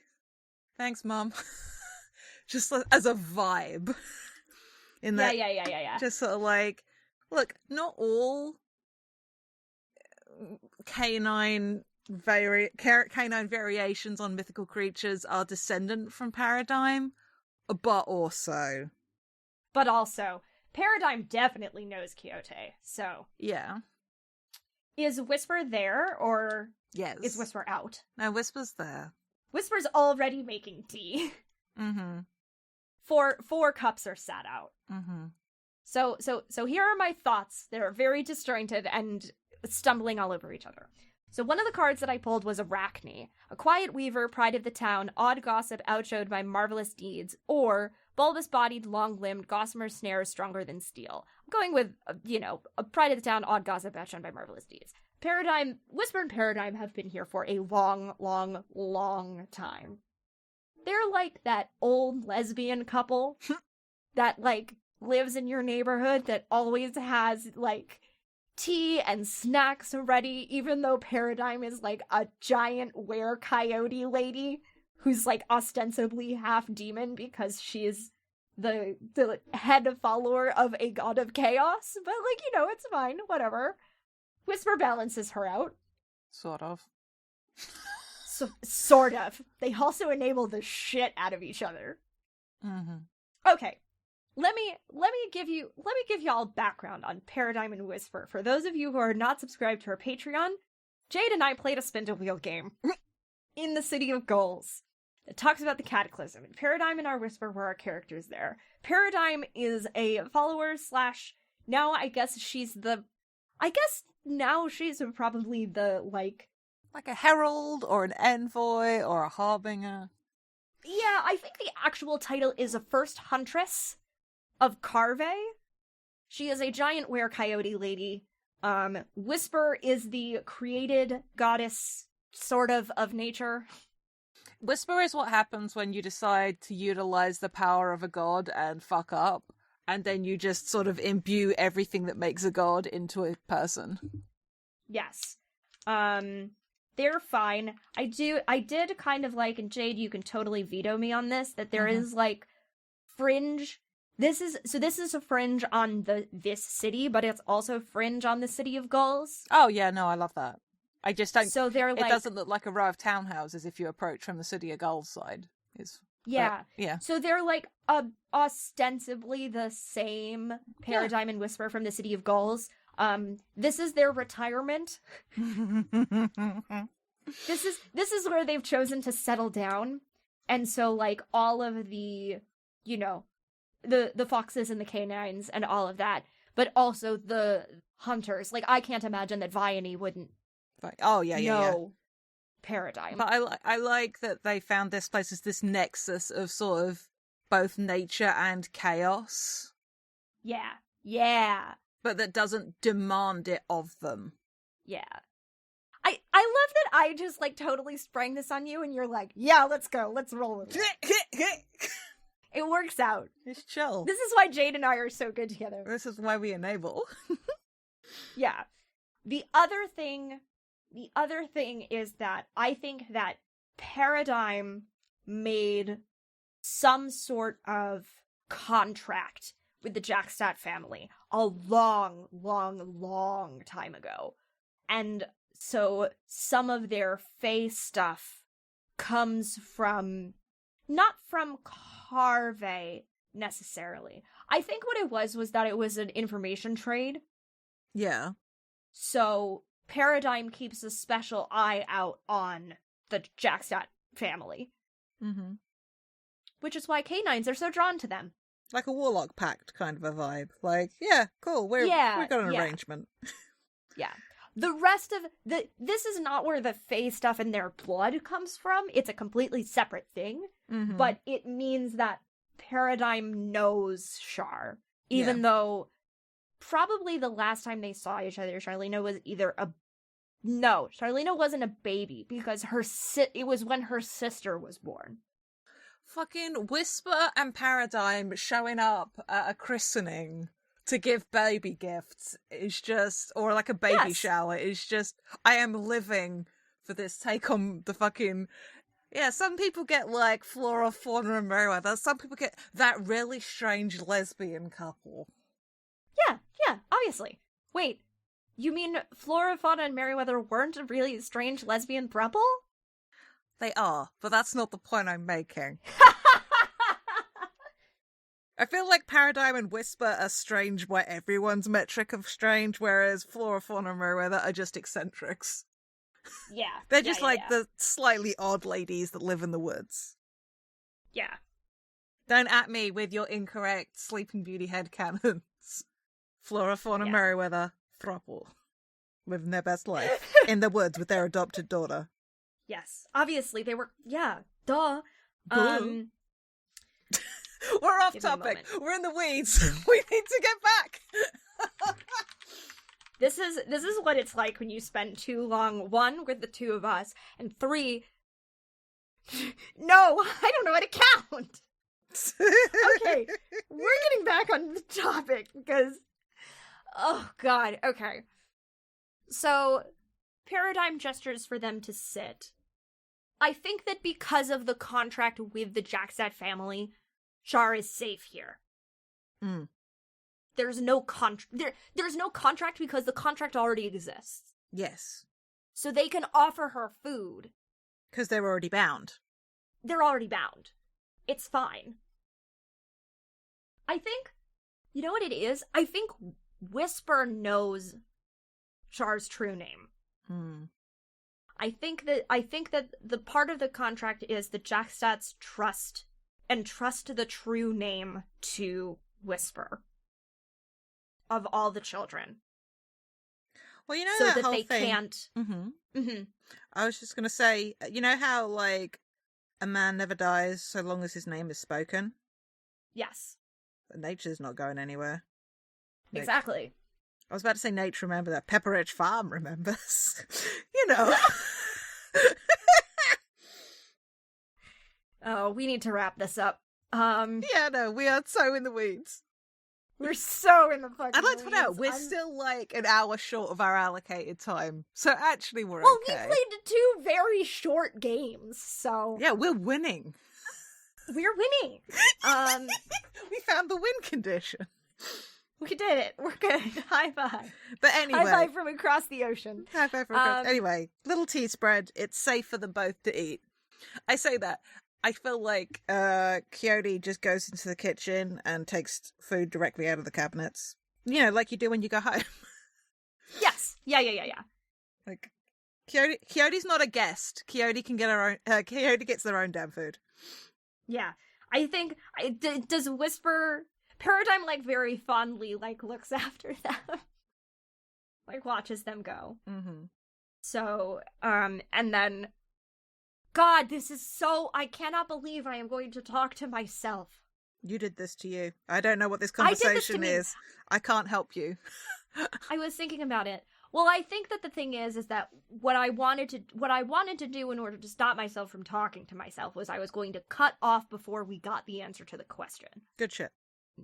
thanks, Mom. Just as a vibe. In that, Yeah. just sort of like, look, not all canine variations on mythical creatures are descendant from Paradigm, but also, Paradigm definitely knows Quixote. So yeah. Is Whisper there, or Yes. is Whisper out? No, Whisper's there. Whisper's already making tea. Mm-hmm. Four cups are sat out. Mm-hmm. So here are my thoughts. They're very disjointed and stumbling all over each other. So one of the cards that I pulled was Arachne, a quiet weaver, pride of the town, odd gossip outshowed by marvelous deeds, or bulbous-bodied, long-limbed, gossamer snares stronger than steel. I'm going with, a pride of the town, odd gossip outshone by marvelous deeds. Whisper and Paradigm have been here for a long, long, long time. They're like that old lesbian couple that, like, lives in your neighborhood that always has, like, tea and snacks ready, even though Paradigm is, like, a giant were-coyote lady who's, like, ostensibly half demon because she's the head follower of a god of chaos. But, like, it's fine, whatever. Whisper balances her out. Sort of. Sort of. They also enable the shit out of each other. Mm-hmm. Okay. Let me give y'all background on Paradigm and Whisper. For those of you who are not subscribed to our Patreon, Jade and I played a spin to wheel game in the City of Gulls. It talks about the Cataclysm, and Paradigm and our Whisper were our characters there. Paradigm is a follower / now she's probably the, like a herald, or an envoy, or a harbinger. Yeah, I think the actual title is a first huntress of Carve. She is a giant were-coyote lady. Whisper is the created goddess, sort of nature. Whisper is what happens when you decide to utilize the power of a god and fuck up, and then you just sort of imbue everything that makes a god into a person. Yes. They're fine. I did kind of like, and Jade, you can totally veto me on this, that there is, like, fringe. This is a fringe on this city, but it's also fringe on the City of Gulls. Oh, yeah, no, I love that. I just don't... So they're, like... It doesn't look like a row of townhouses if you approach from the City of Gulls side. Yeah. Yeah. So they're, like, ostensibly the same Paradigm and Whisper from the City of Gulls. This is their retirement. This is where they've chosen to settle down. And so, like, all of the, the foxes and the canines and all of that, but also the hunters. Like, I can't imagine that Vianney wouldn't know Paradigm. But I like that they found this place as this nexus of sort of both nature and chaos. Yeah. But that doesn't demand it of them. Yeah. I love that I just, like, totally sprang this on you and you're like, yeah, let's go. Let's roll with it. It works out. It's chill. This is why Jade and I are so good together. This is why we enable. Yeah. The other thing is that I think that Paradigm made some sort of contract with the Jackstatt family a long, long, long time ago. And so some of their fae stuff comes from, not from Carve necessarily. I think what it was that it was an information trade. Yeah. So Paradigm keeps a special eye out on the Jackstatt family. Mm-hmm. Which is why canines are so drawn to them. Like a warlock pact kind of a vibe. Like, yeah, cool. We got an arrangement. Yeah. The rest of this is not where the fae stuff in their blood comes from. It's a completely separate thing. Mm-hmm. But it means that Paradigm knows Char. Even though probably the last time they saw each other, Charlena was either No, Charlena wasn't a baby because it was when her sister was born. Fucking Whisper and Paradigm showing up at a christening to give baby gifts is just, or like a baby Yes. shower, is just, I am living for this take on the fucking, yeah, some people get like Flora, Fauna, and Merryweather, some people get that really strange lesbian couple. Yeah, obviously. Wait, you mean Flora, Fauna, and Merryweather weren't a really strange lesbian throuple? They are, but that's not the point I'm making. I feel like Paradigm and Whisper are strange by everyone's metric of strange, whereas Flora, Fauna, and Merryweather are just eccentrics. Yeah. They're just yeah, like yeah. the slightly odd ladies that live in the woods. Yeah. Don't at me with your incorrect Sleeping Beauty headcanons. Flora, Fauna, Yeah. Merryweather, throuple, living their best life in the woods with their adopted daughter. Yes. Obviously, they were. Yeah. Duh. Duh. We're off Give me a topic. moment. We're in the weeds. We need to get back. This is what it's like when you spend too long, 1, with the two of us, and 3. No, I don't know how to count. Okay, we're getting back on the topic because, oh god, okay. So, Paradigm gestures for them to sit. I think that because of the contract with the Jackstad family, Char is safe here. Mm. There's no there's no contract because the contract already exists. Yes. So they can offer her food. Because they're already bound. They're already bound. It's fine. I think, you know what it is? I think Whisper knows Char's true name. Hmm. I think that the part of the contract is the Jackstads trust the true name to Whisper of all the children. Well, you know So that that whole they thing. can't. Mm-hmm. I was just going to say, you know how, like, a man never dies so long as his name is spoken? Yes. Nature's not going anywhere. Like, Exactly. I was about to say nature remember that. Pepperidge Farm remembers. You know. Oh, we need to wrap this up. Yeah, no, we are so in the weeds. We're so in the fucking I'd like to point out, weeds. we're I'm- still like an hour short of our allocated time. So actually we're Well, okay. we played 2 very short games, so Yeah, we're winning. we're winning. We found the win condition. We did it. We're good. High five. But anyway. High five from across the ocean. High five for across. Um, Anyway, little tea spread. It's safe for them both to eat. I say that. I feel like Coyote just goes into the kitchen and takes food directly out of the cabinets. You know, like you do when you go home. Yes. Yeah. Like, Coyote's not a guest. Coyote can get her own. Coyote gets their own damn food. Yeah. I think does Whisper Paradigm like very fondly like looks after them, like watches them go. Mm-hmm. So and then, God, this is so. I cannot believe I am going to talk to myself. You did this to you. I don't know what this I did this to conversation me. is. I can't help you. I was thinking about it. Well, I think that the thing is that what I wanted to do in order to stop myself from talking to myself was I was going to cut off before we got the answer to the question. Good shit.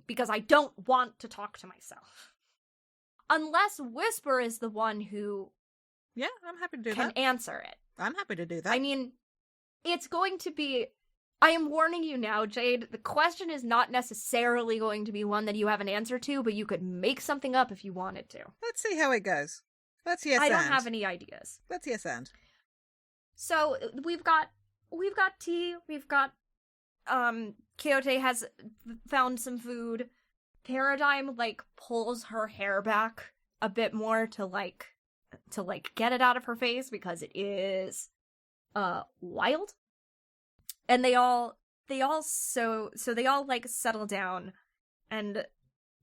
Because I don't want to talk to myself. Unless Whisper is the one who Yeah, I'm happy to do can that. answer it. I'm happy to do that. I mean, it's going to be... I am warning you now, Jade, the question is not necessarily going to be one that you have an answer to, but you could make something up if you wanted to. Let's see how it goes. Let's yes I don't and. have any ideas. Let's yes and. So we've got tea, we've got Quixote has found some food. Paradigm like pulls her hair back a bit more to get it out of her face because it is wild. And they all so they all like settle down, and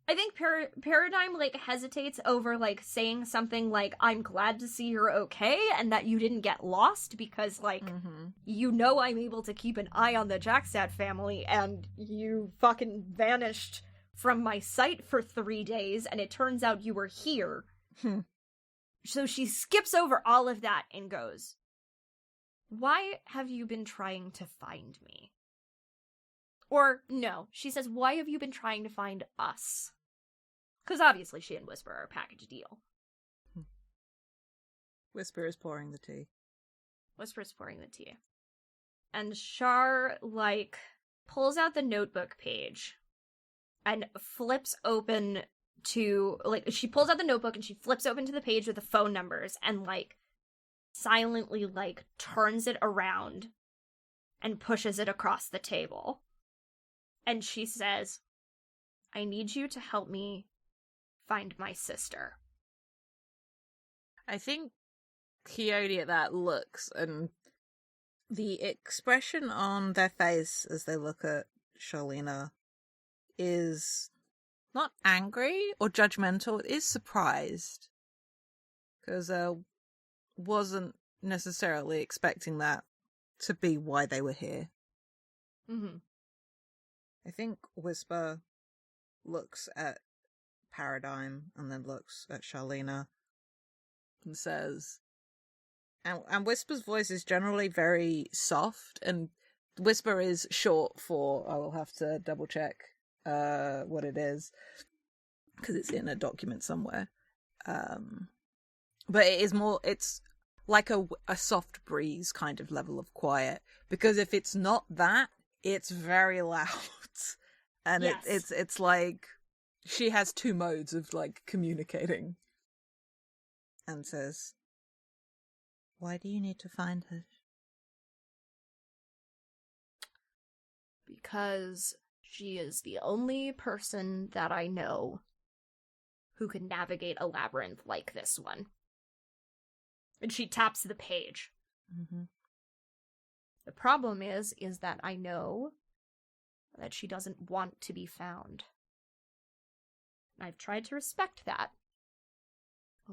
I think Paradigm like hesitates over like saying something like, I'm glad to see you're okay and that you didn't get lost because like you know I'm able to keep an eye on the Jackstad family and you fucking vanished from my sight for 3 days and it turns out you were here. So she skips over all of that and goes, "Why have you been trying to find me?" Or, no, she says, "Why have you been trying to find us?" Because obviously she and Whisper are a package deal. Whisper is pouring the tea. Whisper's pouring the tea. And Char, like, pulls out the notebook page and flips open to, like, she pulls out the notebook and she flips open to the page with the phone numbers and, like, silently, like, turns it around and pushes it across the table. And she says, "I need you to help me find my sister." I think Coyote at that looks, and the expression on their face as they look at Charlena is not angry or judgmental. It is surprised. Because wasn't necessarily expecting that to be why they were here. Mm-hmm. I think Whisper looks at Paradigm and then looks at Charlena and says, and Whisper's voice is generally very soft, and Whisper is short for, I will have to double check what it is, because it's in a document somewhere. But it is more, it's like a soft breeze kind of level of quiet, because if it's not that, it's very loud. And yes. it's like she has two modes of like communicating. And says, "Why do you need to find her?" Because she is the only person that I know who can navigate a labyrinth like this one. And she taps the page. Mm-hmm. The problem is that I know that she doesn't want to be found. I've tried to respect that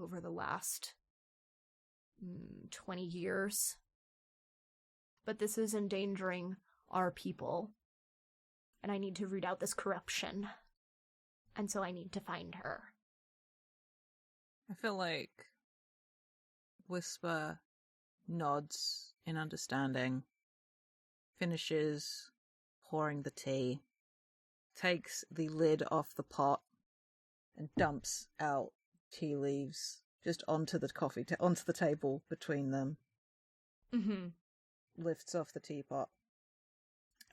over the last 20 years. But this is endangering our people. And I need to root out this corruption. And so I need to find her. I feel like Whisper nods in understanding, finishes pouring the tea, takes the lid off the pot, and dumps out tea leaves just onto the onto the table between them. Mm-hmm. Lifts off the teapot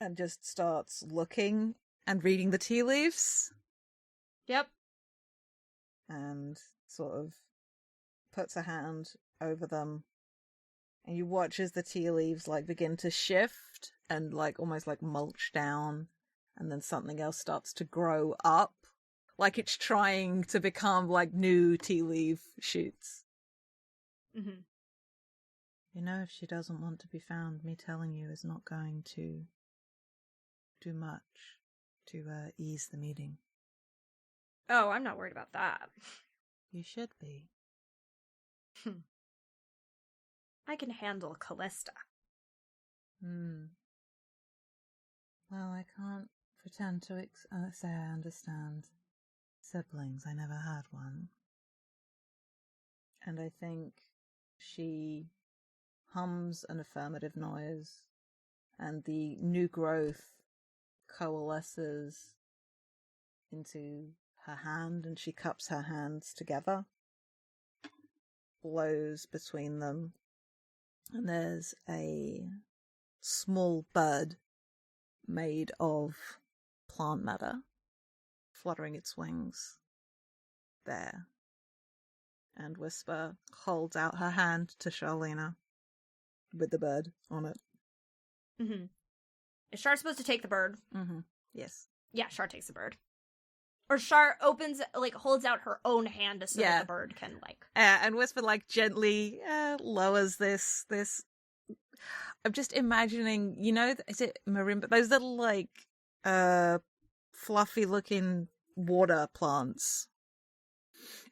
and just starts looking and reading the tea leaves. Yep. And sort of puts a hand over them, and you watch as the tea leaves like begin to shift and like almost like mulch down, and then something else starts to grow up, like it's trying to become like new tea leaf shoots. Mm-hmm. You know, if she doesn't want to be found, me telling you is not going to do much to ease the meeting. Oh, I'm not worried about that. You should be. I can handle Callista. Well, I can't pretend to say I understand siblings. I never had one. And I think she hums an affirmative noise, and the new growth coalesces into her hand, and she cups her hands together, blows between them, and there's a small bird made of plant matter fluttering its wings there. And Whisper holds out her hand to Charlena with the bird on it. Mm-hmm. Is Char supposed to take the bird? Mm-hmm. Yes. Yeah, Char takes the bird. Or Char holds out her own hand so that the bird can, and Whisper, gently lowers this. I'm just imagining, is it marimba? Those little, fluffy-looking water plants.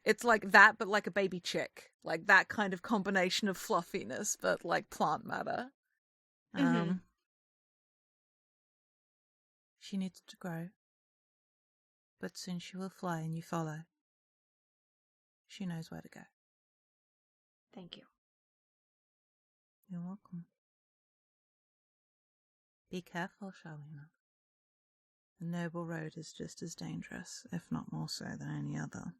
It's like that, but like a baby chick. Like that kind of combination of fluffiness, but like plant matter. Mm-hmm. She needs to grow. But soon she will fly and you follow. She knows where to go. Thank you. You're welcome. Be careful, Charlena. The Noble Road is just as dangerous, if not more so, than any other.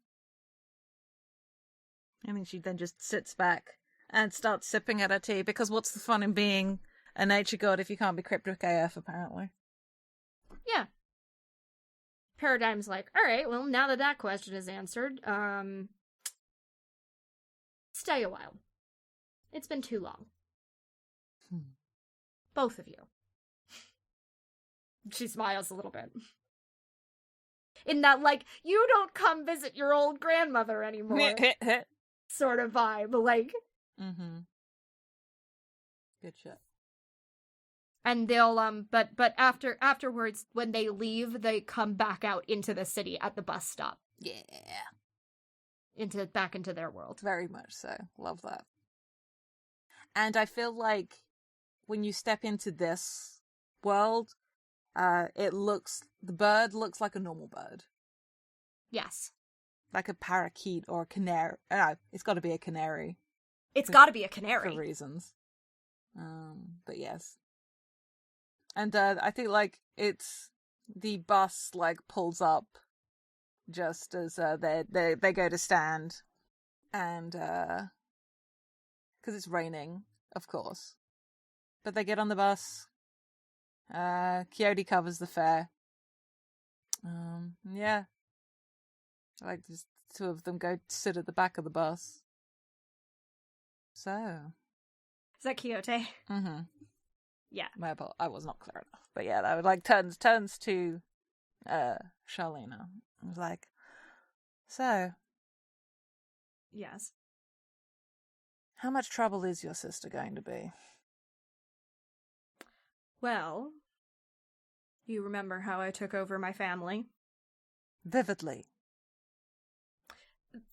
I mean, she then just sits back and starts sipping at her tea, because what's the fun in being a nature god if you can't be cryptic AF, apparently? Yeah. Paradigm's like, all right, well, now that that question is answered, stay a while. It's been too long. Both of you. She smiles a little bit. In that, like, you don't come visit your old grandmother anymore sort of vibe, like. Mm-hmm. Good shit. And they'll, but afterwards, when they leave, they come back out into the city at the bus stop. Yeah. Back into their world. Very much so. Love that. And I feel like when you step into this world, the bird looks like a normal bird. Yes. Like a parakeet or a canary. No, it's got to be a canary. It's got to be a canary. For reasons. But yes. And I think, like, it's the bus, like, pulls up just as they go to stand. And, because it's raining, of course. But they get on the bus. Coyote covers the fare. Yeah. Like, just two of them go sit at the back of the bus. So. Is that Quixote? Mm-hmm. Yeah. I was not clear enough. But yeah, that would, like, turns to Charlena. I was like, so. Yes. How much trouble is your sister going to be? Well, you remember how I took over my family? Vividly.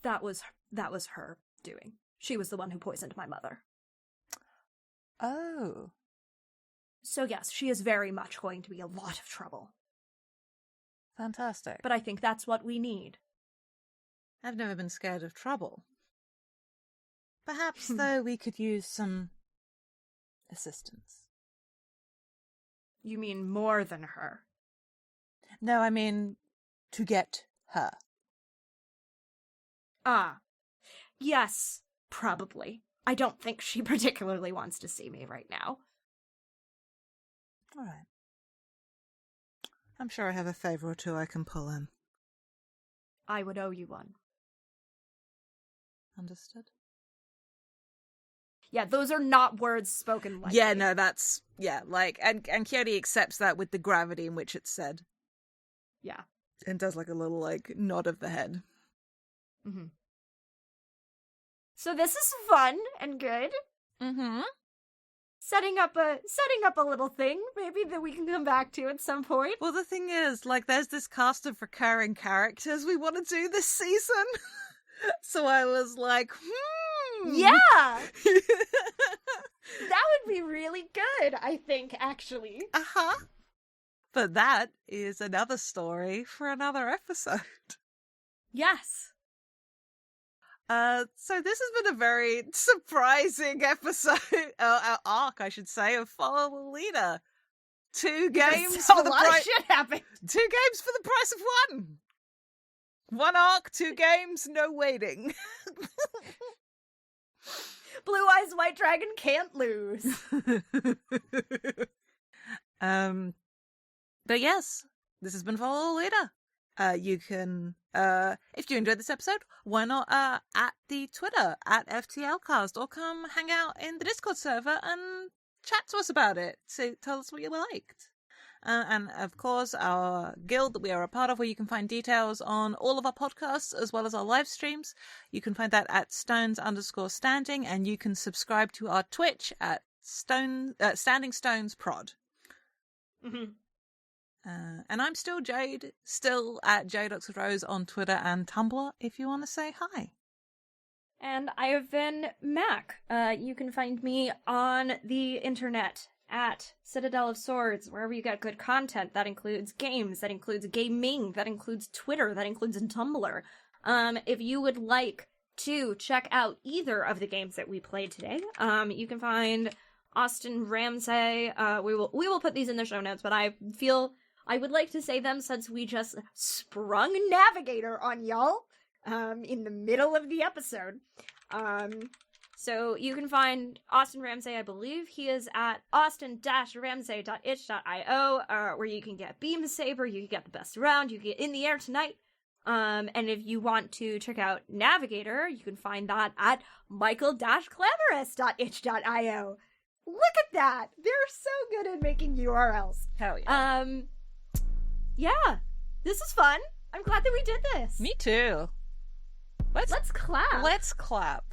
That was her doing. She was the one who poisoned my mother. Oh. So yes, she is very much going to be a lot of trouble. Fantastic. But I think that's what we need. I've never been scared of trouble. Perhaps, though, we could use some assistance. You mean more than her? No, I mean to get her. Ah. Yes, probably. I don't think she particularly wants to see me right now. All right. I'm sure I have a favor or two I can pull in. I would owe you one. Understood? Yeah, those are not words spoken lightly. Yeah, no, that's... Yeah, like... And Quixote accepts that with the gravity in which it's said. Yeah. And does, like, a little, like, nod of the head. Mm-hmm. So this is fun and good. Mm-hmm. Setting up a little thing, maybe that we can come back to at some point. Well, the thing is, like, there's this cast of recurring characters we want to do this season. So I was like, Yeah! That would be really good, I think, actually. Uh-huh. But that is another story for another episode. Yes. So this has been a very surprising episode, arc, I should say, of Follow the Leader. 2 games for the price. Shit happened. 2 games for the price of 1. 1 arc, 2 games, no waiting. Blue Eyes White Dragon can't lose. But yes, this has been Follow the Leader. You can, if you enjoyed this episode, why not at the Twitter at FTLcast, or come hang out in the Discord server and chat to us about it. So tell us what you liked. And of course, our guild that we are a part of, where you can find details on all of our podcasts as well as our live streams. You can find that at stones_standing, and you can subscribe to our Twitch at Standing Stones Prod. Mm-hmm. And I'm still Jade, still at JadeOxfordRose on Twitter and Tumblr if you want to say hi. And I have been Mac. You can find me on the internet at Citadel of Swords, wherever you get good content. That includes games, that includes gaming, that includes Twitter, that includes Tumblr. If you would like to check out either of the games that we played today, you can find Austin Ramsay. We will put these in the show notes, but I feel I would like to say them since we just sprung Navigator on y'all in the middle of the episode. So you can find Austin Ramsay, I believe he is at austin-ramsay.itch.io, where you can get Beam Saber, you can get the best around, you can get In the Air Tonight. And if you want to check out Navigator, you can find that at michael-clamorous.itch.io. Look at that! They're so good at making URLs. Hell yeah. Yeah. This is fun. I'm glad that we did this. Me too. Let's clap. Let's clap.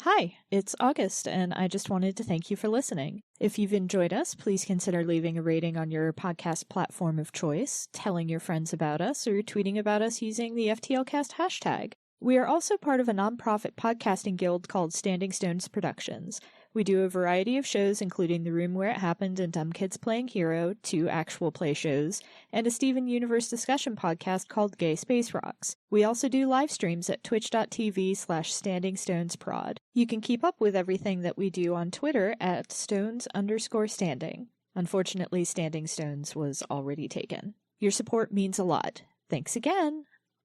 Hi, it's August, and I just wanted to thank you for listening. If you've enjoyed us, please consider leaving a rating on your podcast platform of choice, telling your friends about us, or tweeting about us using the FTLcast hashtag. We are also part of a nonprofit podcasting guild called Standing Stones Productions. We do a variety of shows, including The Room Where It Happened and Dumb Kids Playing Hero, 2 actual play shows, and a Steven Universe discussion podcast called Gay Space Rocks. We also do live streams at twitch.tv/StandingStonesProd. You can keep up with everything that we do on Twitter at Stones_Standing. Unfortunately, Standing Stones was already taken. Your support means a lot. Thanks again!